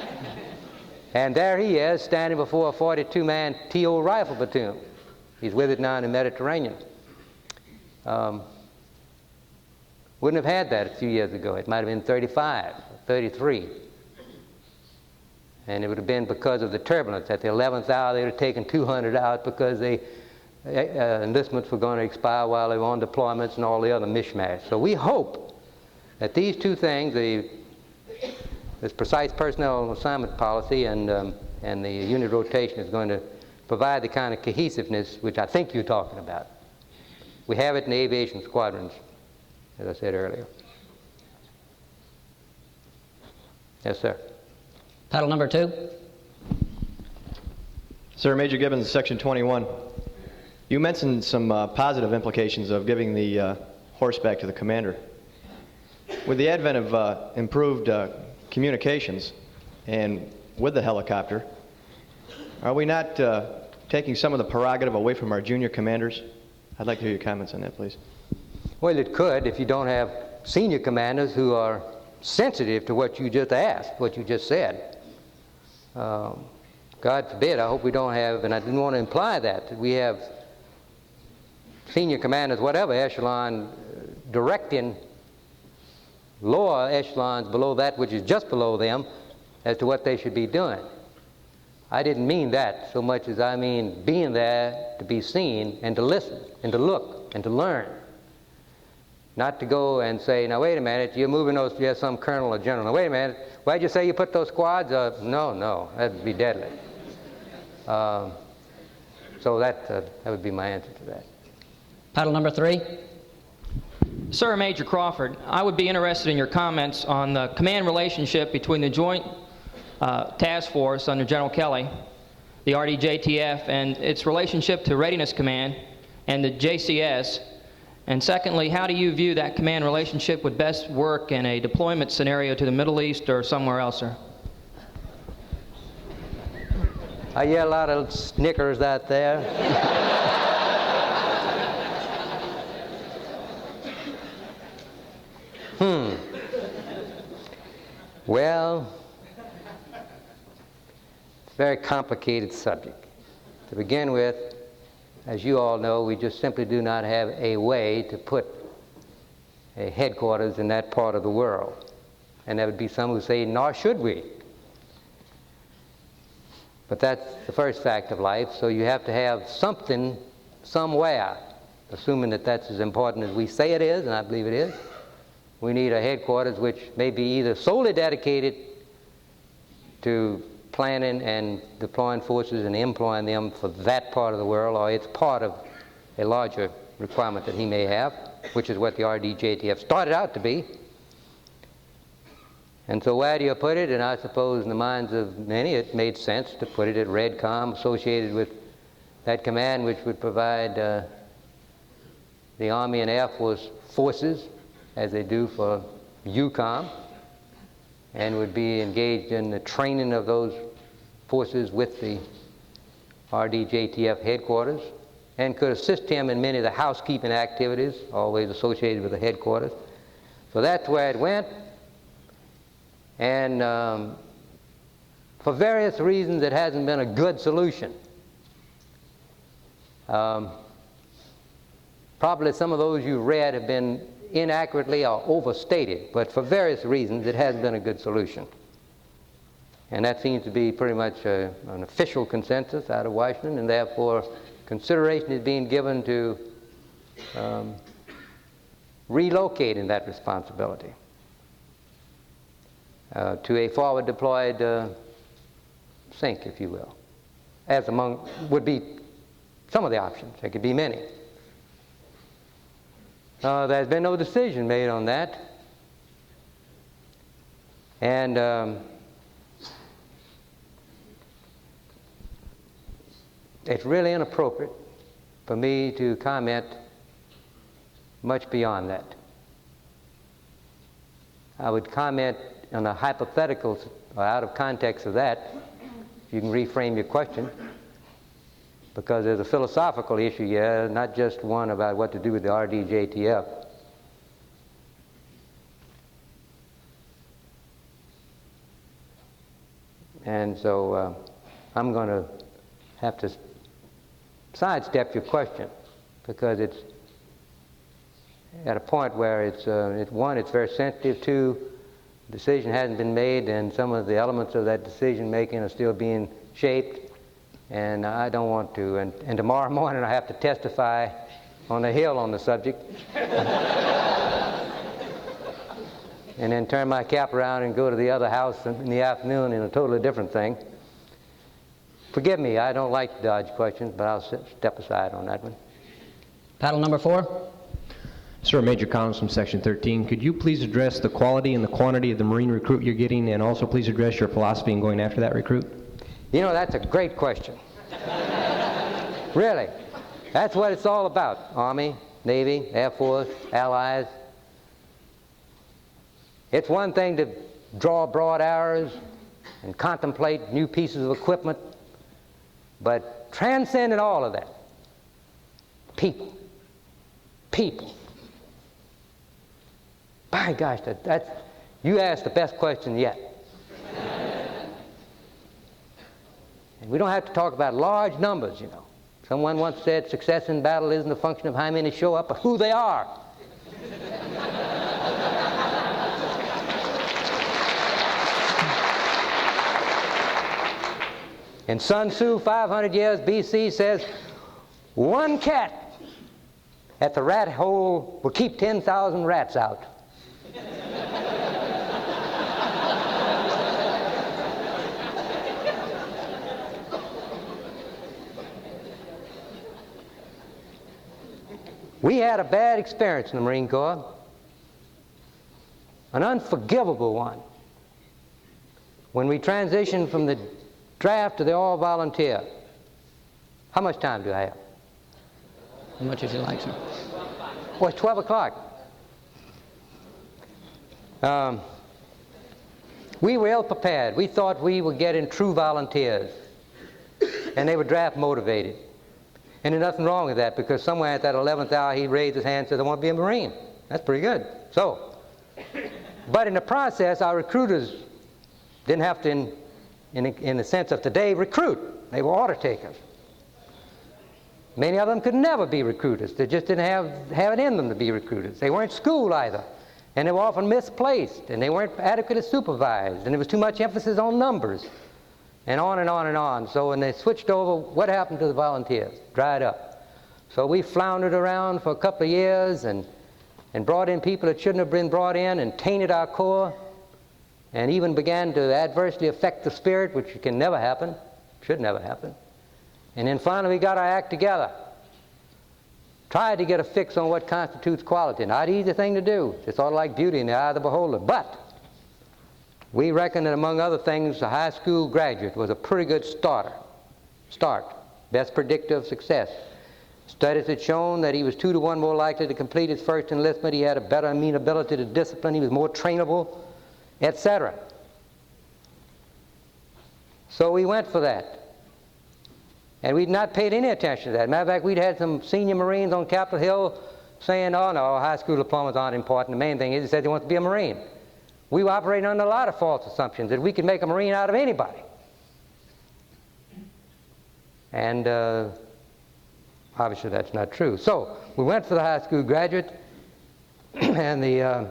And there he is, standing before a 42-man TO rifle platoon. He's with it now in the Mediterranean. Wouldn't have had that a few years ago. It might have been 35, 33. And it would have been because of the turbulence. At the 11th hour, they would have taken 200 out because enlistments were going to expire while they were on deployments and all the other mishmash. So we hope that these two things, this precise personnel assignment policy and the unit rotation, is going to provide the kind of cohesiveness which I think you're talking about. We have it in the aviation squadrons, as I said earlier. Yes, sir. Title number 2. Sir, Major Gibbons, Section 21. You mentioned some positive implications of giving the horseback to the commander. With the advent of improved communications and with the helicopter, are we not taking some of the prerogative away from our junior commanders? I'd like to hear your comments on that, please. Well, it could if you don't have senior commanders who are sensitive to what you just asked, what you just said. God forbid, I hope we don't have, and I didn't want to imply that we have senior commanders, whatever echelon, directing lower echelons below that which is just below them as to what they should be doing. I didn't mean that so much as I mean being there to be seen and to listen and to look and to learn. Not to go and say, now wait a minute, you're moving those, you're some colonel or general. Now wait a minute, why'd you say you put those squads? No, that'd be deadly. So that would be my answer to that. Paddle number 3. Sir Major Crawford, I would be interested in your comments on the command relationship between the Joint Task Force under General Kelly, the RDJTF, and its relationship to Readiness Command and the JCS. And secondly, how do you view that command relationship would best work in a deployment scenario to the Middle East or somewhere else, sir? I hear a lot of snickers out there. Well, it's a very complicated subject. To begin with, as you all know, we just simply do not have a way to put a headquarters in that part of the world. And there would be some who say, nor should we. But that's the first fact of life, so you have to have something somewhere, assuming that that's as important as we say it is, and I believe it is. We need a headquarters which may be either solely dedicated to planning and deploying forces and employing them for that part of the world, or it's part of a larger requirement that he may have, which is what the RDJTF started out to be. And so where do you put it? And I suppose in the minds of many it made sense to put it at REDCOM, associated with that command which would provide the Army and Air Force forces, as they do for EUCOM, and would be engaged in the training of those forces with the RDJTF headquarters, and could assist him in many of the housekeeping activities, always associated with the headquarters. So that's where it went. And for various reasons, it hasn't been a good solution. Probably some of those you've read have been inaccurately or overstated, but for various reasons, it hasn't been a good solution. And that seems to be pretty much an official consensus out of Washington, and therefore consideration is being given to relocating that responsibility to a forward deployed sink, if you will, as among would be some of the options. There could be many. There's been no decision made on that. And it's really inappropriate for me to comment much beyond that. I would comment on a hypothetical, out of context of that, if you can reframe your question, because there's a philosophical issue here, not just one about what to do with the RDJTF. And so I'm going to have to sidestep your question, because it's at a point where one, it's very sensitive, two, the decision hasn't been made, and some of the elements of that decision making are still being shaped, and I don't want to. And tomorrow morning I have to testify on the Hill on the subject. And then turn my cap around and go to the other house in the afternoon in a totally different thing. Forgive me, I don't like to dodge questions, but I'll step aside on that one. Paddle number 4. Sir, Major Collins from Section 13. Could you please address the quality and the quantity of the Marine recruit you're getting, and also please address your philosophy in going after that recruit? You know, that's a great question. Really. That's what it's all about. Army, Navy, Air Force, Allies. It's one thing to draw broad arrows and contemplate new pieces of equipment, but transcending all of that, people. People. By gosh, that's you asked the best question yet. And we don't have to talk about large numbers, you know. Someone once said success in battle isn't a function of how many show up, but who they are. And Sun Tzu, 500 years BC, says, one cat at the rat hole will keep 10,000 rats out. We had a bad experience in the Marine Corps, an unforgivable one, when we transitioned from the draft to the all-volunteer. How much time do I have? As much as you like, sir. Well, it's 12 o'clock. We were ill prepared. We thought we were getting true volunteers, and they were draft motivated. And there's nothing wrong with that, because somewhere at that 11th hour he raised his hand and said, I want to be a Marine. That's pretty good. So, but in the process, our recruiters didn't have to, in the sense of today, recruit. They were order takers. Many of them could never be recruiters. They just didn't have it in them to be recruiters. They weren't schooled either. And they were often misplaced, and they weren't adequately supervised, and there was too much emphasis on numbers, and on and on and on. So when they switched over, what happened to the volunteers? Dried up. So we floundered around for a couple of years and brought in people that shouldn't have been brought in, and tainted our Corps, and even began to adversely affect the spirit, which can never happen, should never happen. And then finally we got our act together. Tried to get a fix on what constitutes quality. Not an easy thing to do. It's sort of like beauty in the eye of the beholder. But we reckon that among other things, a high school graduate was a pretty good start. Best predictor of success. Studies had shown that he was 2 to 1 more likely to complete his first enlistment. He had a better amenability to discipline. He was more trainable, etc. So we went for that. And we'd not paid any attention to that. Matter of fact, we'd had some senior Marines on Capitol Hill saying, oh no, high school diplomas aren't important. The main thing is he said he wants to be a Marine. We were operating under a lot of false assumptions that we could make a Marine out of anybody. And obviously that's not true. So we went for the high school graduate, and the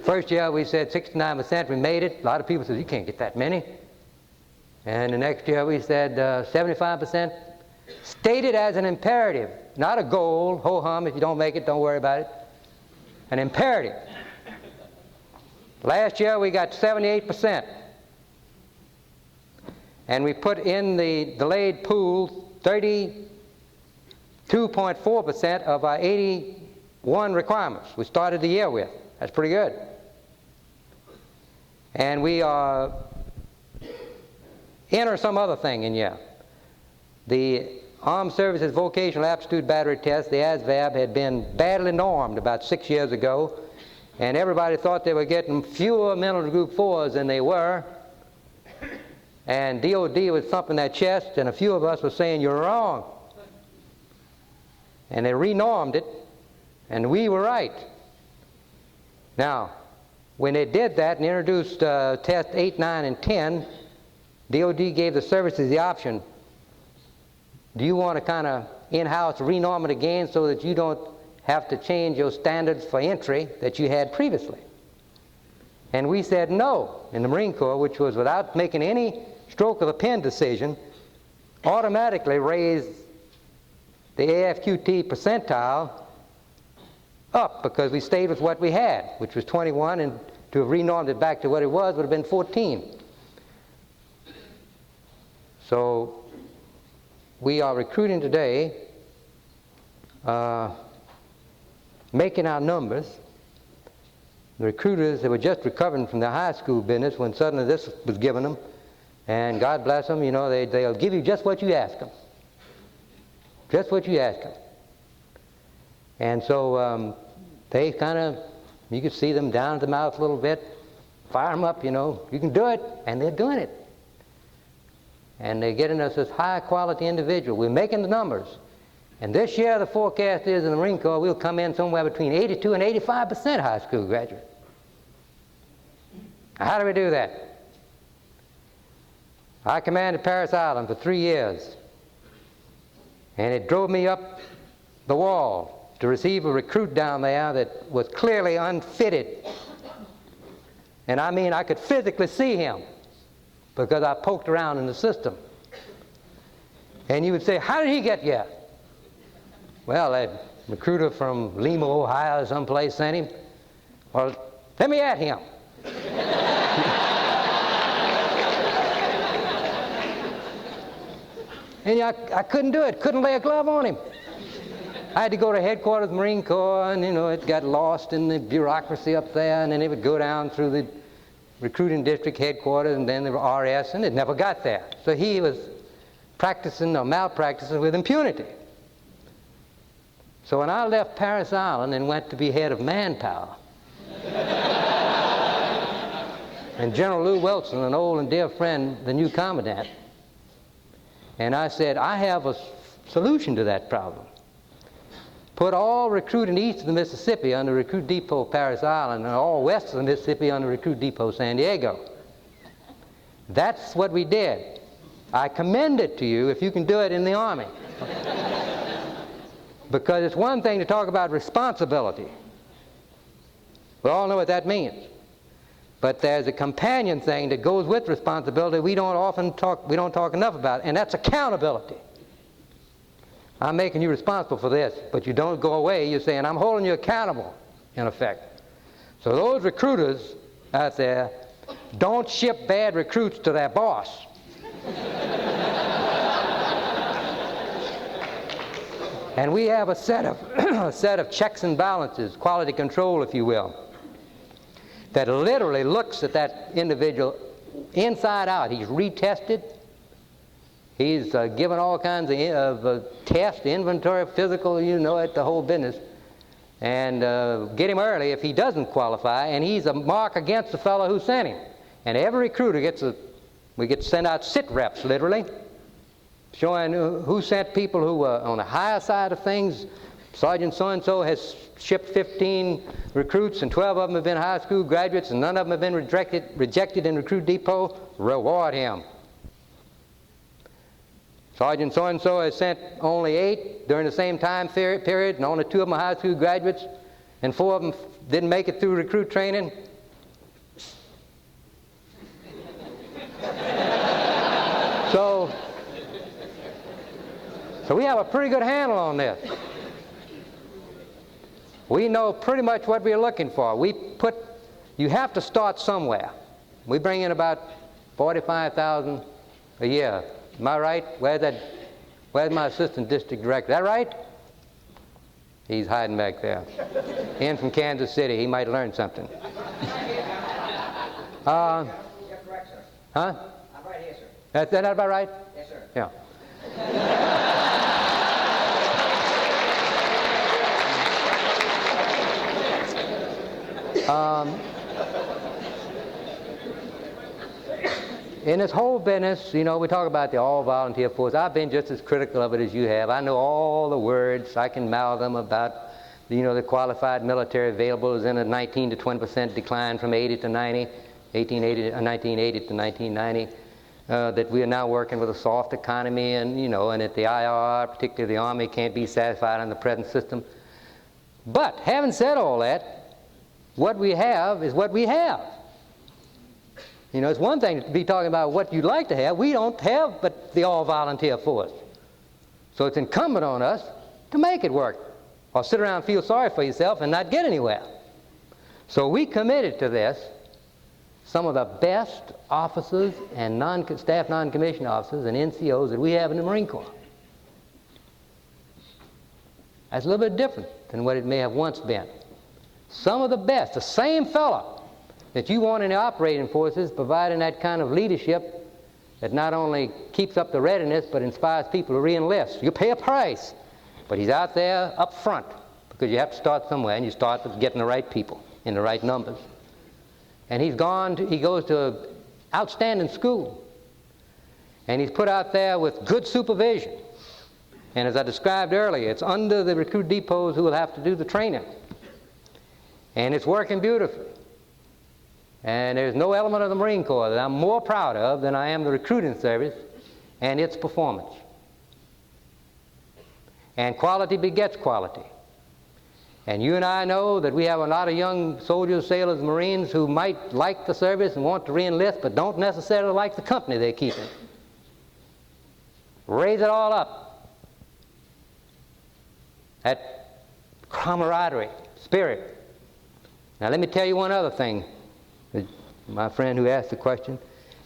first year we said 69%, we made it. A lot of people said, you can't get that many. And the next year we said 75%, stated as an imperative, not a goal, ho-hum, if you don't make it, don't worry about it, an imperative. Last year we got 78%. And we put in the delayed pool 32.4% of our 81 requirements we started the year with. That's pretty good. And we enter some other thing in here. The Armed Services Vocational Aptitude Battery Test, the ASVAB, had been badly normed about 6 years ago, and everybody thought they were getting fewer mental group 4s than they were. And DOD was thumping their chest, and a few of us were saying, you're wrong. And they renormed it, and we were right. Now, when they did that and introduced test 8, 9, and 10, DOD gave the services the option. Do you want to kind of in-house renorm it again so that you don't have to change your standards for entry that you had previously? And we said no in the Marine Corps, which was, without making any stroke of the pen decision, automatically raised the AFQT percentile up, because we stayed with what we had, which was 21, and to have renormed it back to what it was would have been 14. So we are recruiting today, making our numbers. The recruiters that were just recovering from their high school business when suddenly this was given them, and God bless them, you know, they'll give you just what you ask them. Just what you ask them. And so they kind of, you could see them down at the mouth a little bit, fire them up, you know, you can do it, and they're doing it. And they're getting us this high quality individual. We're making the numbers. And this year the forecast is in the Marine Corps we'll come in somewhere between 82 and 85% high school graduate. How do we do that? I commanded Parris Island for 3 years, and it drove me up the wall to receive a recruit down there that was clearly unfitted. And I mean, I could physically see him because I poked around in the system. And you would say, how did he get here? Well, a recruiter from Lima, Ohio, someplace sent him. Well, let me at him. And I couldn't do it, couldn't lay a glove on him. I had to go to headquarters of the Marine Corps, and it got lost in the bureaucracy up there, and then it would go down through the recruiting district headquarters, and then the RS, and it never got there. So he was practicing or malpracticing with impunity. So when I left Parris Island and went to be head of manpower, and General Lew Wilson, an old and dear friend, the new commandant, and I said, I have a solution to that problem. Put all recruiting east of the Mississippi under Recruit Depot Parris Island, and all west of the Mississippi under Recruit Depot San Diego. That's what we did. I commend it to you if you can do it in the Army. Because it's one thing to talk about responsibility. We all know what that means. But there's a companion thing that goes with responsibility we don't talk enough about, and that's accountability. I'm making you responsible for this, but you don't go away. You're saying, I'm holding you accountable, in effect. So those recruiters out there, don't ship bad recruits to their boss. And we have a set of checks and balances, quality control, if you will, that literally looks at that individual inside out. He's retested. He's given all kinds of tests, inventory, physical, the whole business. And get him early if he doesn't qualify, and he's a mark against the fellow who sent him. And every recruiter we get to send out sit reps, literally, showing who sent people who were on the higher side of things. Sergeant so-and-so has shipped 15 recruits, and 12 of them have been high school graduates, and none of them have been rejected in Recruit Depot. Reward him. Sergeant so-and-so has sent only 8 during the same time period, and only 2 of them are high school graduates, and 4 of them didn't make it through recruit training. So we have a pretty good handle on this. We know pretty much what we're looking for. You have to start somewhere. We bring in about 45,000 a year. Am I right? Where's my assistant district director? Is that right? He's hiding back there. In from Kansas City. He might learn something. You're correct, sir. Huh? I'm right here, sir. Is that about right? Yes, sir. Yeah. In this whole business, we talk about the all-volunteer force. I've been just as critical of it as you have. I know all the words. I can mouth them about, the qualified military available is in a 19 to 20% decline from 80 to 90, 1980 to 1990. That we are now working with a soft economy, and that the IRR, particularly the Army, can't be satisfied on the present system. But having said all that, what we have is what we have. It's one thing to be talking about what you'd like to have. We don't have but the all-volunteer force. So it's incumbent on us to make it work, or sit around and feel sorry for yourself and not get anywhere. So we committed to this. Some of the best officers and staff non-commissioned officers and NCOs that we have in the Marine Corps. That's a little bit different than what it may have once been. Some of the best, the same fellow that you want in the operating forces, providing that kind of leadership that not only keeps up the readiness but inspires people to re-enlist. You pay a price, but he's out there up front because you have to start somewhere, and you start with getting the right people in the right numbers. And he goes to an outstanding school, and he's put out there with good supervision. And as I described earlier, it's under the recruit depots who will have to do the training. And it's working beautifully. And there's no element of the Marine Corps that I'm more proud of than I am the recruiting service and its performance. And quality begets quality. And you and I know that we have a lot of young soldiers, sailors, Marines who might like the service and want to re-enlist, but don't necessarily like the company they're keeping. Raise it all up. That camaraderie, spirit. Now let me tell you one other thing. My friend who asked the question,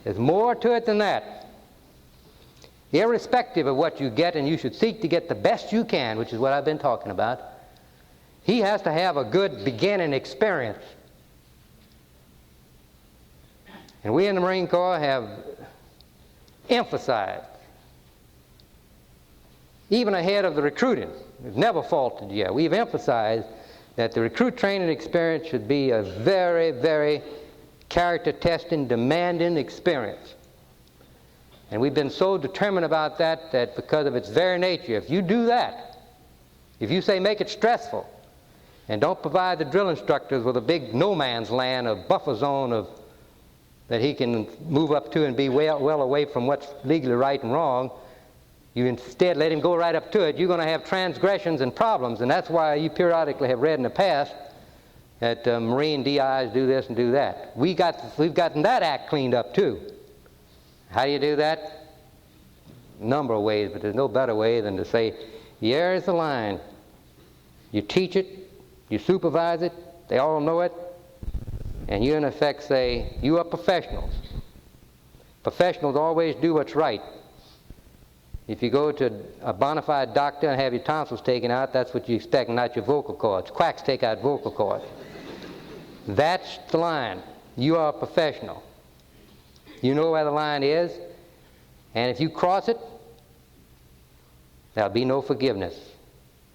there's more to it than that. Irrespective of what you get, and you should seek to get the best you can, which is what I've been talking about, he has to have a good beginning experience. And we in the Marine Corps have emphasized, even ahead of the recruiting, we've never faulted yet, we've emphasized that the recruit training experience should be a very, very character testing, demanding experience. And we've been so determined about that that because of its very nature, if you do that, if you say make it stressful and don't provide the drill instructors with a big no man's land, a buffer zone of that he can move up to and be well away from what's legally right and wrong, you instead let him go right up to it, you're going to have transgressions and problems. And that's why you periodically have read in the past that Marine DIs do this and do that. We've gotten that act cleaned up too. How do you do that? A number of ways, but there's no better way than to say, here's the line. You teach it, you supervise it, they all know it, and you in effect say, you are professionals. Professionals always do what's right. If you go to a bona fide doctor and have your tonsils taken out, that's what you expect, not your vocal cords. Quacks take out vocal cords. That's the line. You are a professional. You know where the line is, and if you cross it, there'll be no forgiveness.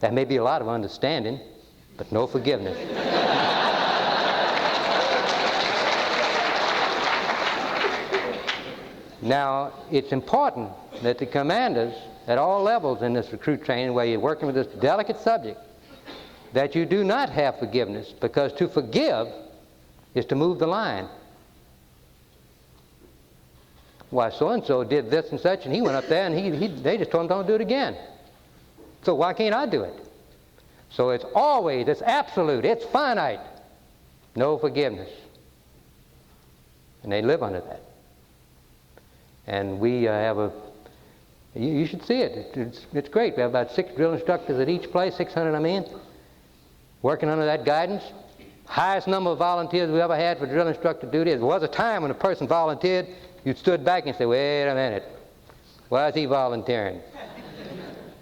There may be a lot of understanding, but no forgiveness. Now, it's important that the commanders at all levels in this recruit training, where you're working with this delicate subject, that you do not have forgiveness, because to forgive is to move the line. Why, so-and-so did this and such, and he went up there, and they just told him don't do it again. So why can't I do it? So it's always, it's absolute, it's finite. No forgiveness. And they live under that. And we have you should see it. It's great. We have about 6 drill instructors at each place, 600 I mean, working under that guidance. Highest number of volunteers we ever had for drill instructor duty. There was a time when a person volunteered, you stood back and say, wait a minute, why is he volunteering?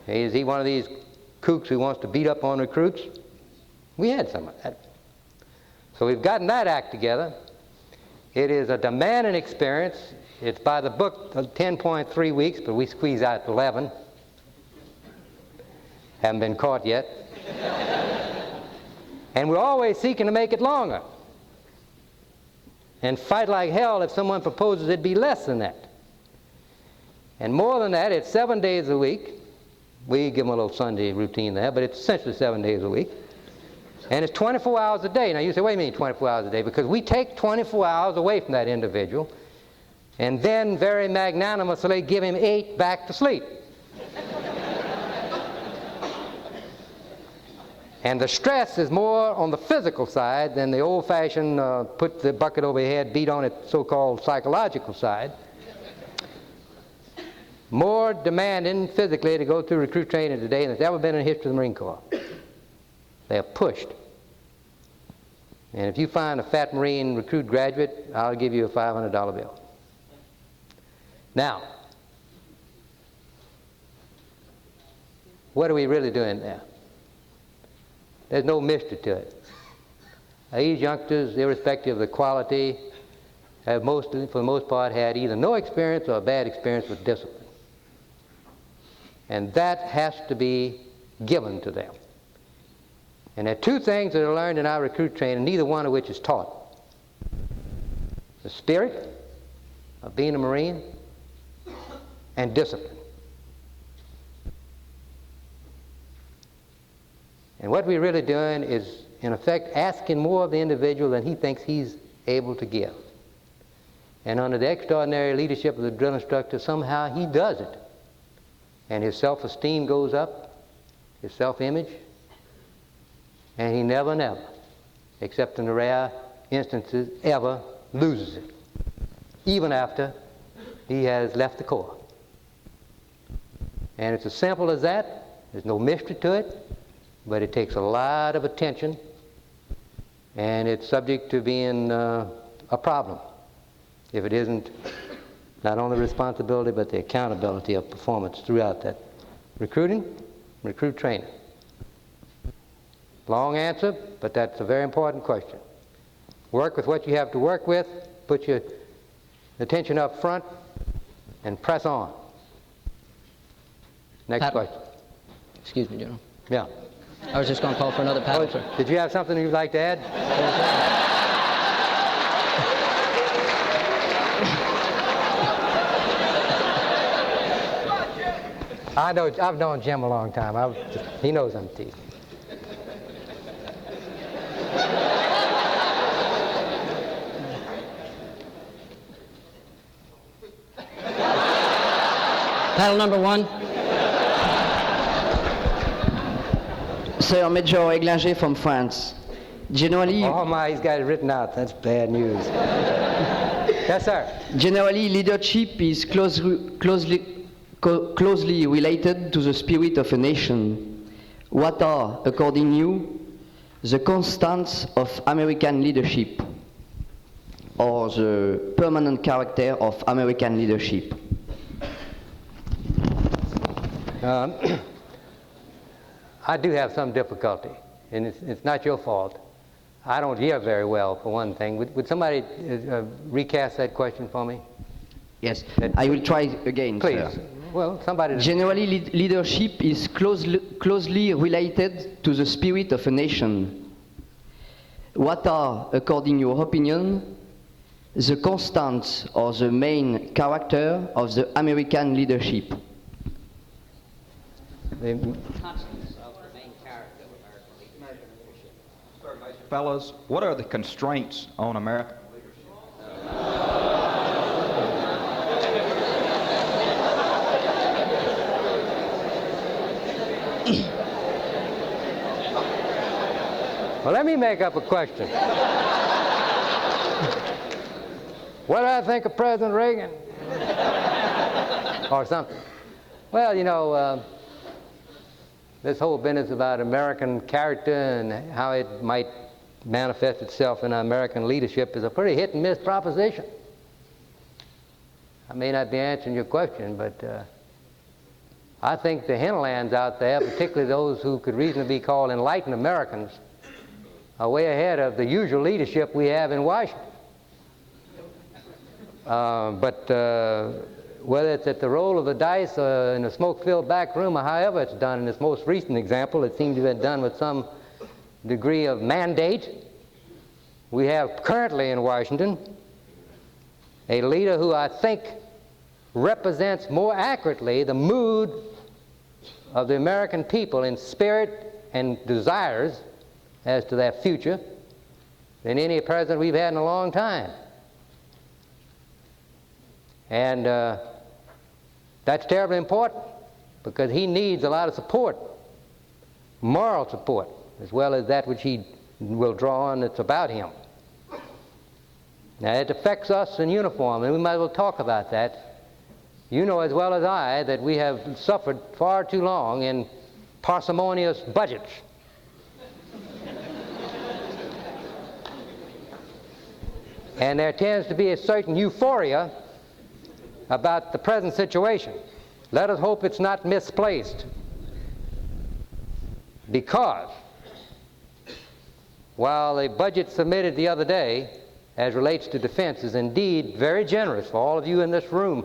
Is he one of these kooks who wants to beat up on recruits? We had some of that. So we've gotten that act together. It is a demanding experience. It's by the book 10.3 weeks, but we squeeze out 11. Haven't been caught yet. And we're always seeking to make it longer. And fight like hell if someone proposes it'd be less than that. And more than that, it's 7 days a week. We give them a little Sunday routine there, but it's essentially 7 days a week. And it's 24 hours a day. Now you say, what do you mean 24 hours a day? Because we take 24 hours away from that individual and then very magnanimously give him 8 back to sleep. And the stress is more on the physical side than the old-fashioned put the bucket over your head, beat on it, so-called psychological side. More demanding physically to go through recruit training today than it's ever been in the history of the Marine Corps. They are pushed. And if you find a fat Marine recruit graduate, I'll give you a $500 bill. Now, what are we really doing there? There's no mystery to it. These youngsters, irrespective of the quality, have for the most part had either no experience or a bad experience with discipline. And that has to be given to them. And there are 2 things that are learned in our recruit training, neither one of which is taught. The spirit of being a Marine and discipline. And what we're really doing is, in effect, asking more of the individual than he thinks he's able to give. And under the extraordinary leadership of the drill instructor, somehow he does it. And his self-esteem goes up, his self-image, and he never, except in the rare instances, ever loses it, even after he has left the Corps. And it's as simple as that. There's no mystery to it, but it takes a lot of attention, and it's subject to being a problem if it isn't not only responsibility but the accountability of performance throughout that recruit training. Long answer, but that's a very important question. Work with what you have to work with, put your attention up front, and press on. Next question. Excuse me, General. Yeah. I was just going to call for another paddle, sir. Did you have something you'd like to add? I've known Jim a long time. He knows I'm teasing. Paddle number 1. Sir, Major Eglanger from France. Generally, oh my, he's got it written out. That's bad news. Yes, sir. Generally, leadership is closely related to the spirit of a nation. What are, according to you, the constants of American leadership, or the permanent character of American leadership? I do have some difficulty, and it's not your fault. I don't hear very well, for one thing. Would somebody recast that question for me? Yes, I will try again, please. Sir. Well, somebody... Generally, leadership is closely related to the spirit of a nation. What are, according to your opinion, the constants or the main character of the American leadership? Fellas, what are the constraints on American leadership? Well, let me make up a question. What do I think of President Reagan? Or something. Well, you know, this whole business about American character and how it might manifest itself in American leadership is a pretty hit and miss proposition. I may not be answering your question, but I think the hinterlands out there, particularly those who could reasonably be called enlightened Americans, are way ahead of the usual leadership we have in Washington. Whether it's at the roll of the dice or in a smoke-filled back room or however it's done, in this most recent example, it seems to have been done with some degree of mandate. We have currently in Washington a leader who I think represents more accurately the mood of the American people in spirit and desires as to their future than any president we've had in a long time. And that's terribly important because he needs a lot of support, moral support, as well as that which he will draw on that's about him. Now, it affects us in uniform, and we might as well talk about that. You know as well as I that we have suffered far too long in parsimonious budgets. And there tends to be a certain euphoria about the present situation. Let us hope it's not misplaced. Because while the budget submitted the other day, as relates to defense, is indeed very generous for all of you in this room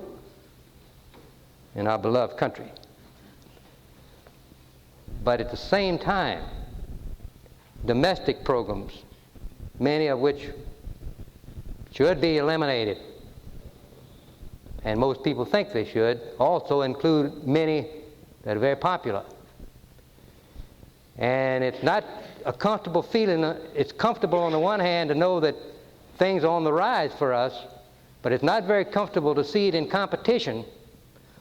in our beloved country, but at the same time, domestic programs, many of which should be eliminated, and most people think they should, also include many that are very popular. And it's not a comfortable feeling. It's comfortable on the one hand to know that things are on the rise for us, but it's not very comfortable to see it in competition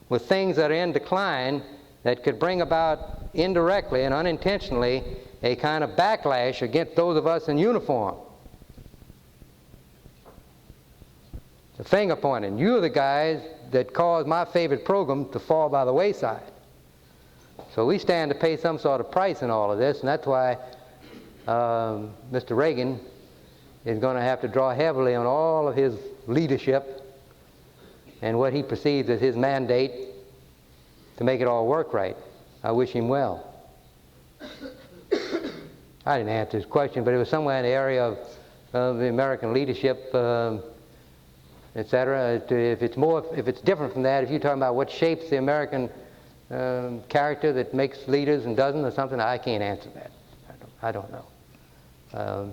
with things that are in decline that could bring about indirectly and unintentionally a kind of backlash against those of us in uniform. The finger pointing. You're the guys that caused my favorite program to fall by the wayside. So we stand to pay some sort of price in all of this, and that's why Mr. Reagan is going to have to draw heavily on all of his leadership and what he perceives as his mandate to make it all work right. I wish him well. I didn't answer his question, but it was somewhere in the area of the American leadership, etc. If it's different from that, if you're talking about what shapes the American character that makes leaders and doesn't or something, I can't answer that. I don't know.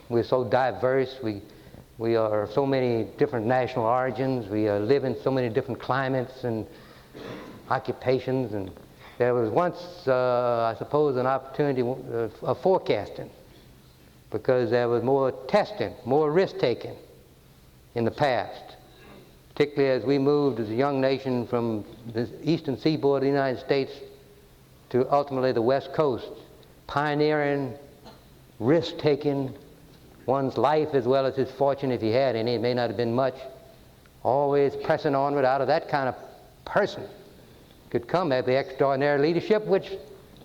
We're so diverse. We are so many different national origins. We live in so many different climates and occupations. And there was once, I suppose, an opportunity of forecasting, because there was more testing, more risk-taking in the past, particularly as we moved as a young nation from the eastern seaboard of the United States to ultimately the West Coast, pioneering, risk-taking, one's life as well as his fortune, if he had any. It may not have been much. Always pressing onward. Out of that kind of person could come the extraordinary leadership which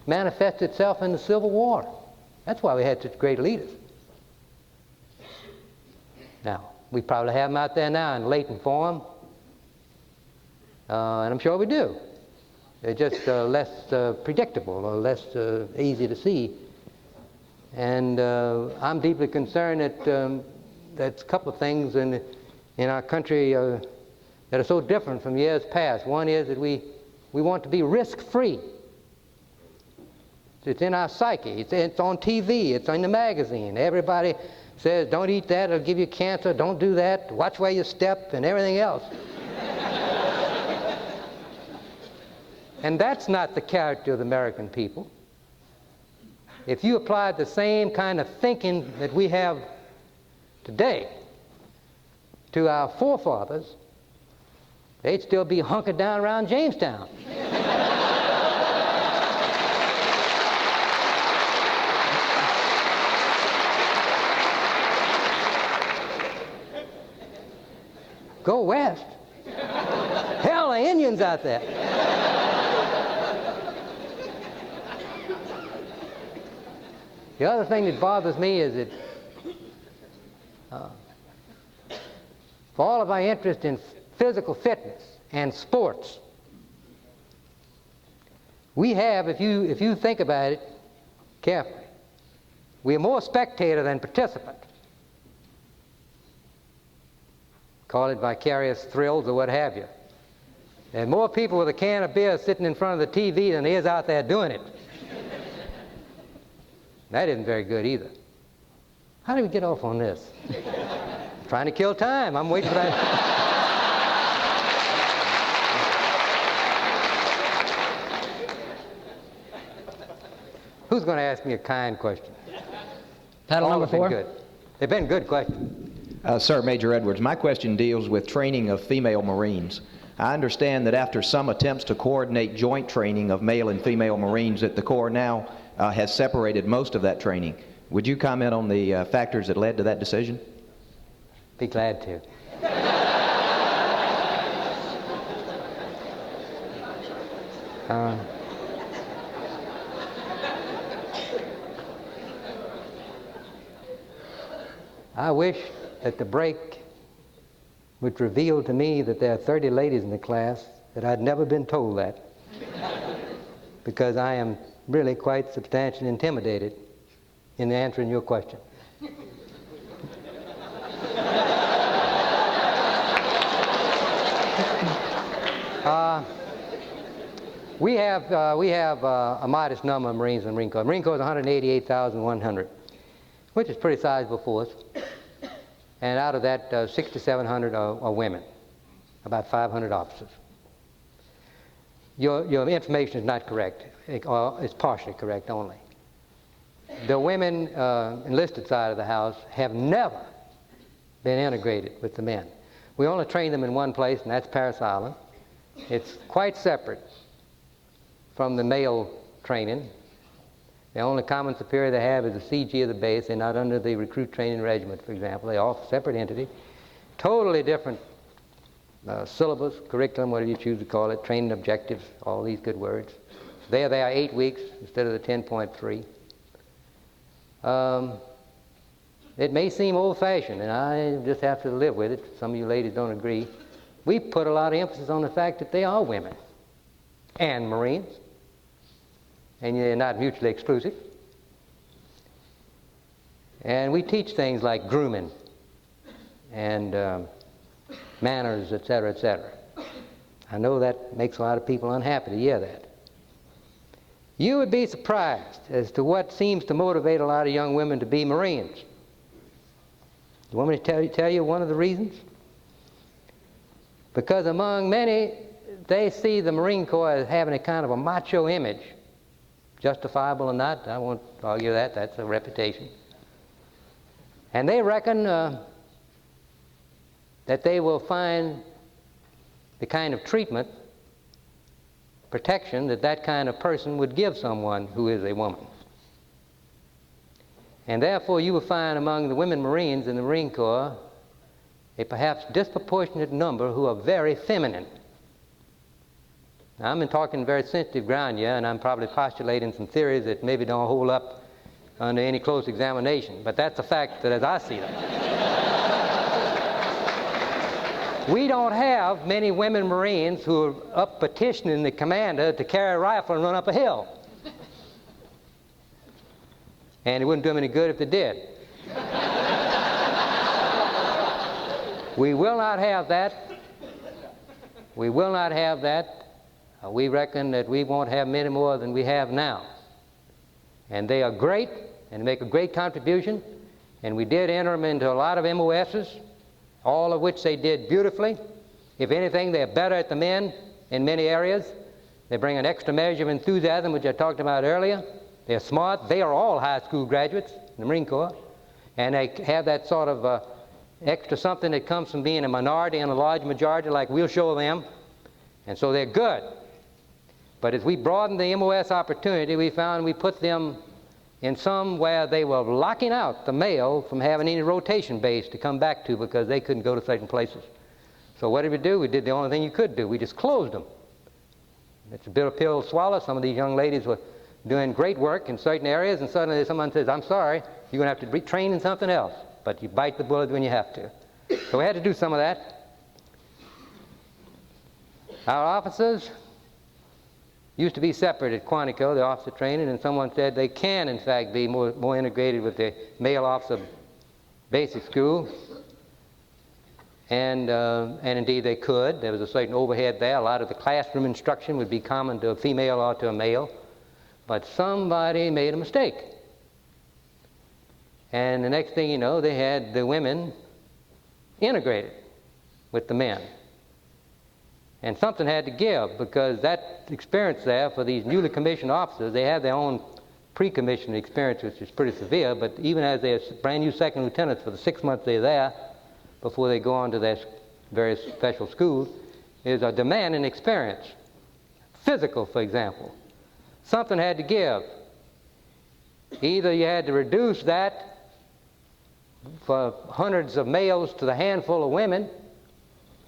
manifests itself in the Civil War. That's why we had such great leaders. Now, we probably have them out there now in latent form, and I'm sure we do. They're just less predictable or less easy to see. And I'm deeply concerned that that's a couple of things in our country that are so different from years past. One is that we want to be risk-free. It's in our psyche. It's on TV. It's in the magazine. Everybody says, don't eat that, it'll give you cancer. Don't do that. Watch where you step and everything else. And that's not the character of the American people. If you applied the same kind of thinking that we have today to our forefathers, they'd still be hunkered down around Jamestown. Go west. Hell, the Indians out there. The other thing that bothers me is that for all of our interest in physical fitness and sports, we have, if you think about it carefully, we're more spectator than participant. Call it vicarious thrills or what have you. There are more people with a can of beer sitting in front of the TV than there is out there doing it. That isn't very good either. How do we get off on this? Trying to kill time. I'm waiting for that. Who's going to ask me a kind question? Paddle number 4. Good. They've been good questions. Sir, Major Edwards, my question deals with training of female Marines. I understand that after some attempts to coordinate joint training of male and female Marines, that the Corps now has separated most of that training. Would you comment on the factors that led to that decision? Be glad to. I wish that the break would reveal to me that there are 30 ladies in the class, that I'd never been told that, because I am really quite substantially intimidated in answering your question. We have a modest number of Marines in the Marine Corps. The Marine Corps is 188,100, which is a pretty sizable force. And out of that, 6,700 are women, about 500 officers. Your information is not correct. It's partially correct only. The women enlisted side of the house have never been integrated with the men. We only train them in one place, and that's Parris Island. It's quite separate from the male training. The only common superior they have is the CG of the base. They're not under the recruit training regiment, for example. They're all separate entities. Totally different syllabus, curriculum, whatever you choose to call it, training objectives, all these good words. There they are 8 weeks instead of the 10.3. It may seem old-fashioned, and I just have to live with it. Some of you ladies don't agree. We put a lot of emphasis on the fact that they are women and Marines, and they're not mutually exclusive. And we teach things like grooming and manners, etc., etc. I know that makes a lot of people unhappy to hear that. You would be surprised as to what seems to motivate a lot of young women to be Marines. You want me to tell you one of the reasons? Because among many, they see the Marine Corps as having a kind of a macho image. Justifiable or not, I won't argue that. That's a reputation. And they reckon that they will find the kind of treatment, protection that that kind of person would give someone who is a woman. And therefore you will find among the women Marines in the Marine Corps a perhaps disproportionate number who are very feminine. Now, I'm talking very sensitive ground here, and I'm probably postulating some theories that maybe don't hold up under any close examination, but that's a fact that as I see them. We don't have many women Marines who are up petitioning the commander to carry a rifle and run up a hill. And it wouldn't do them any good if they did. We will not have that. We will not have that. We reckon that we won't have many more than we have now. And they are great and make a great contribution. And we did enter them into a lot of MOSs, all of which they did beautifully. If anything, they're better at the men in many areas. They bring an extra measure of enthusiasm, which I talked about earlier. They're smart. They are all high school graduates in the Marine Corps. And they have that sort of extra something that comes from being a minority and a large majority, like we'll show them. And so they're good. But as we broadened the MOS opportunity, we found we put them in some where they were locking out the male from having any rotation base to come back to because they couldn't go to certain places. So what did we do? We did the only thing you could do. We just closed them. It's a bitter pill to swallow. Some of these young ladies were doing great work in certain areas, and suddenly someone says, I'm sorry, you're going to have to retrain in something else. But you bite the bullet when you have to. So we had to do some of that. Our officers used to be separate at Quantico, the officer training, and someone said they can, in fact, be more integrated with the male officer basic school. And indeed they could. There was a certain overhead there. A lot of the classroom instruction would be common to a female or to a male. But somebody made a mistake. And the next thing you know, they had the women integrated with the men. And something had to give, because that experience there for these newly commissioned officers, they have their own pre-commissioned experience, which is pretty severe, but even as they're brand new second lieutenants for the 6 months they're there, before they go on to their various special schools, is a demanding experience. Physical, for example. Something had to give. Either you had to reduce that for hundreds of males to the handful of women,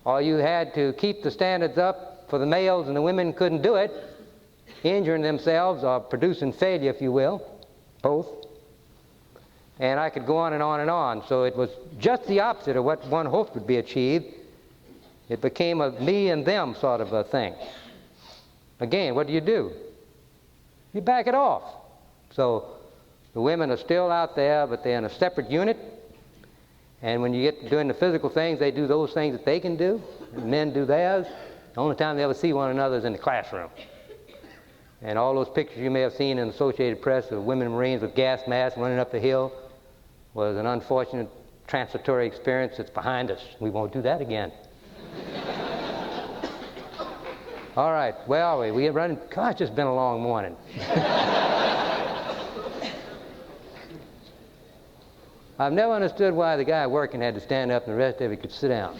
or you had to keep the standards up for the males and the women couldn't do it, injuring themselves or producing failure, if you will, both. And I could go on and on and on. So it was just the opposite of what one hoped would be achieved. It became a me and them sort of a thing. Again, what do? You back it off. So the women are still out there, but they're in a separate unit. And when you get to doing the physical things, they do those things that they can do, and men do theirs. The only time they ever see one another is in the classroom. And all those pictures you may have seen in the Associated Press of women Marines with gas masks running up the hill was an unfortunate transitory experience that's behind us. We won't do that again. All right, where are we? We are running. Gosh, it's been a long morning. I've never understood why the guy working had to stand up and the rest of it could sit down.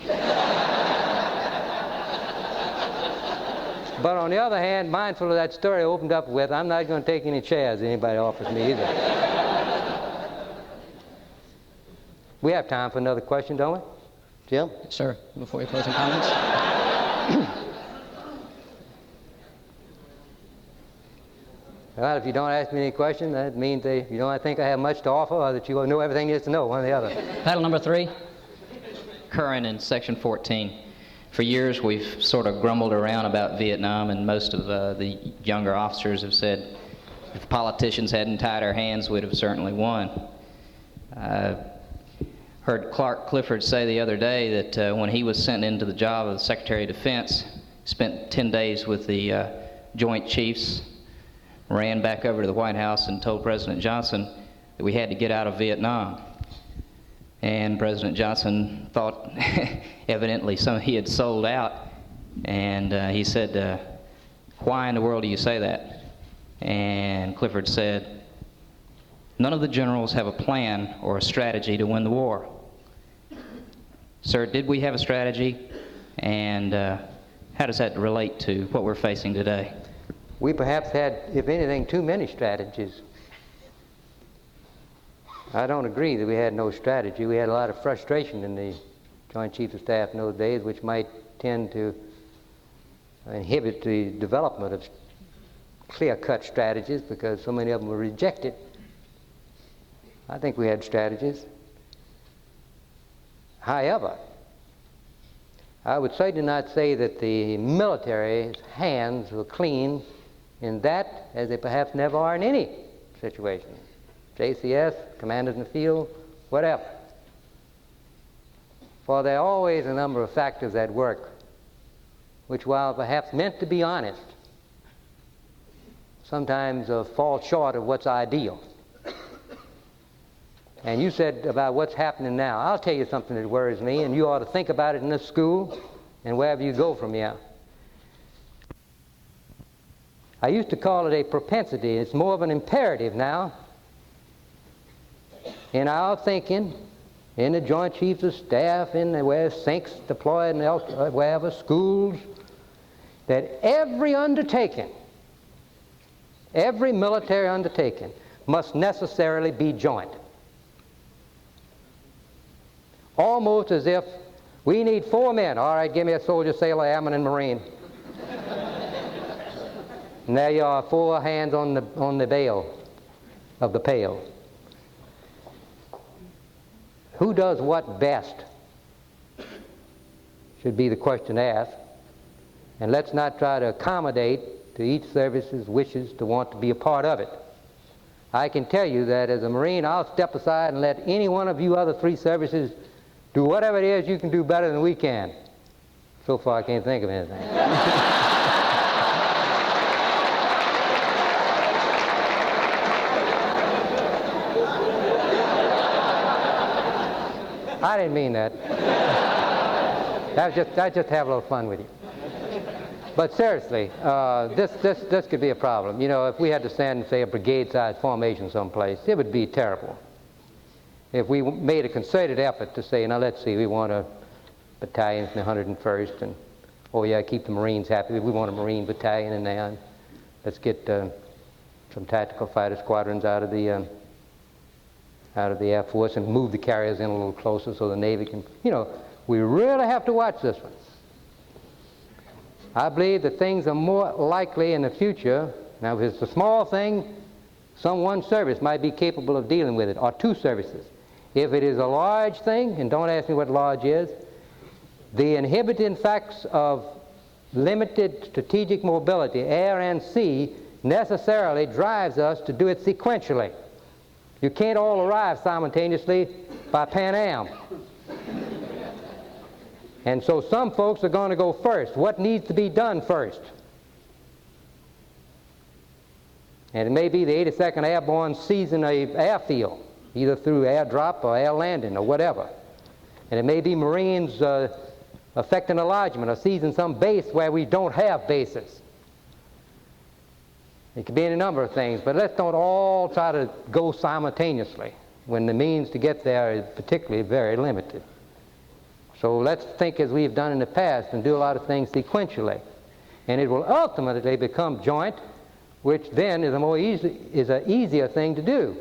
But on the other hand, mindful of that story I opened up with, I'm not going to take any chairs anybody offers me either. We have time for another question, don't we? Jim? Sir, before you closing comments. Well, if you don't ask me any questions, that means that you don't think I have much to offer or that you know everything there is to know, one or the other. Title number 3. Current in Section 14. For years we've sort of grumbled around about Vietnam, and most of the younger officers have said if politicians hadn't tied our hands, we'd have certainly won. Heard Clark Clifford say the other day that when he was sent into the job of the Secretary of Defense, spent 10 days with the Joint Chiefs, ran back over to the White House and told President Johnson that we had to get out of Vietnam. And President Johnson thought evidently he had sold out, and he said, why in the world do you say that? And Clifford said, none of the generals have a plan or a strategy to win the war. Sir, did we have a strategy? And how does that relate to what we're facing today? We perhaps had, if anything, too many strategies. I don't agree that we had no strategy. We had a lot of frustration in the Joint Chiefs of Staff in those days, which might tend to inhibit the development of clear-cut strategies because so many of them were rejected. I think we had strategies. However, I would certainly not say that the military's hands were clean in that, as they perhaps never are in any situation. JCS, commanders in the field, whatever. For there are always a number of factors at work which, while perhaps meant to be honest, sometimes fall short of what's ideal. And you said about what's happening now. I'll tell you something that worries me, and you ought to think about it in this school and wherever you go from here. I used to call it a propensity. It's more of an imperative now in our thinking, in the Joint Chiefs of Staff, in where sinks deployed and wherever, schools, that every undertaking, every military undertaking must necessarily be joint. Almost as if we need 4 men. All right, give me a soldier, sailor, airman, and marine. And there you are, 4 hands on the bale of the pail. Who does what best should be the question asked. And let's not try to accommodate to each service's wishes to want to be a part of it. I can tell you that as a Marine, I'll step aside and let any one of you other 3 services do whatever it is you can do better than we can. So far, I can't think of anything. I didn't mean that. I just have a little fun with you. But seriously, this could be a problem. You know, if we had to stand and say a brigade-sized formation someplace, it would be terrible. If we made a concerted effort to say, now let's see, we want a battalion from the 101st, and oh yeah, keep the Marines happy. We want a Marine battalion in there. And let's get some tactical fighter squadrons out of the Air Force and move the carriers in a little closer so the Navy can, you know, we really have to watch this one. I believe that things are more likely in the future. Now, if it's a small thing, some one service might be capable of dealing with it, or 2 services. If it is a large thing, and don't ask me what large is, the inhibiting facts of limited strategic mobility, air and sea, necessarily drives us to do it sequentially. You can't all arrive simultaneously by Pan Am. And so some folks are going to go first. What needs to be done first? And it may be the 82nd Airborne seizing an airfield, either through airdrop or air landing or whatever. And it may be Marines affecting enlargement or seizing some base where we don't have bases. It could be any number of things, but let's don't all try to go simultaneously. when the means to get there is particularly very limited. So let's think as we've done in the past and do a lot of things sequentially. And it will ultimately become joint, which then is an easier thing to do,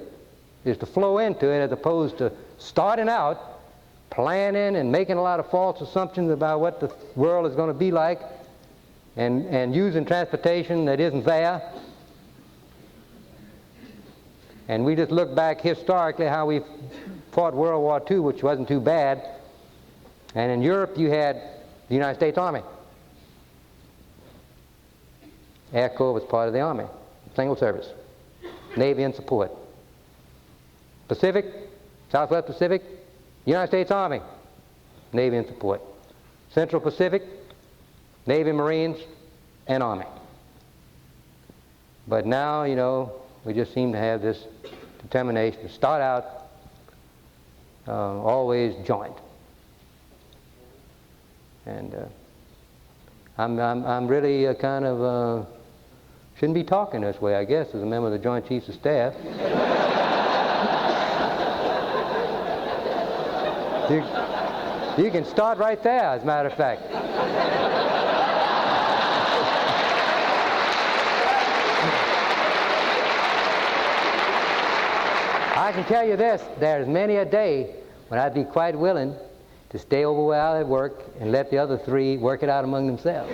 is to flow into it as opposed to starting out, planning and making a lot of false assumptions about what the world is going to be like and using transportation that isn't there. And we just look back historically how we fought World War II, which wasn't too bad. And in Europe you had the United States Army. Air Corps was part of the Army, single service. Navy in support. Pacific, Southwest Pacific, United States Army, Navy in support. Central Pacific, Navy, Marines, and Army. But now, you know, we just seem to have this determination to start out always joint. And I'm really kind of, shouldn't be talking this way, I guess, as a member of the Joint Chiefs of Staff. You can start right there, as a matter of fact. I can tell you this, there's many a day when I'd be quite willing to stay over where I work and let the other three work it out among themselves.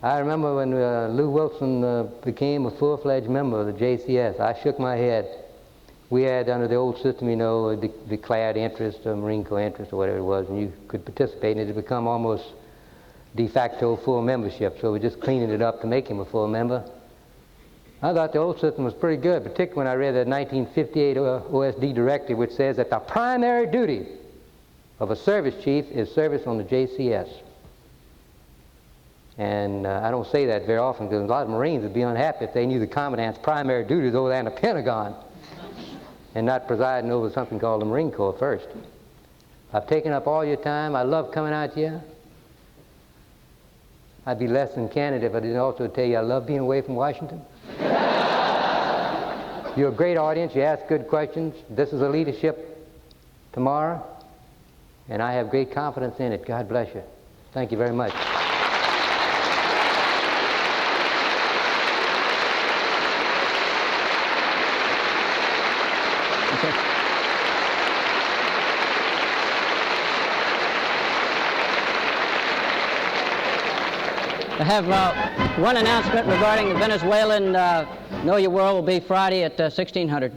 I remember when Lou Wilson became a full-fledged member of the JCS, I shook my head. We had, under the old system, you know, declared interest, or Marine Corps interest, or whatever it was, and you could participate, and it had become almost de facto full membership, so we're just cleaning it up to make him a full member. I thought the old system was pretty good, particularly when I read the 1958 OSD directive, which says that the primary duty of a service chief is service on the JCS. And I don't say that very often because a lot of Marines would be unhappy if they knew the commandant's primary duty is over there in the Pentagon and not presiding over something called the Marine Corps first. I've taken up all your time. I love coming out here. I'd be less than candid if I didn't also tell you I love being away from Washington. You're a great audience. You ask good questions. This is a leadership tomorrow, and I have great confidence in it. God bless you. Thank you very much. I have one announcement regarding the Venezuelan Know Your World will be Friday at 1600.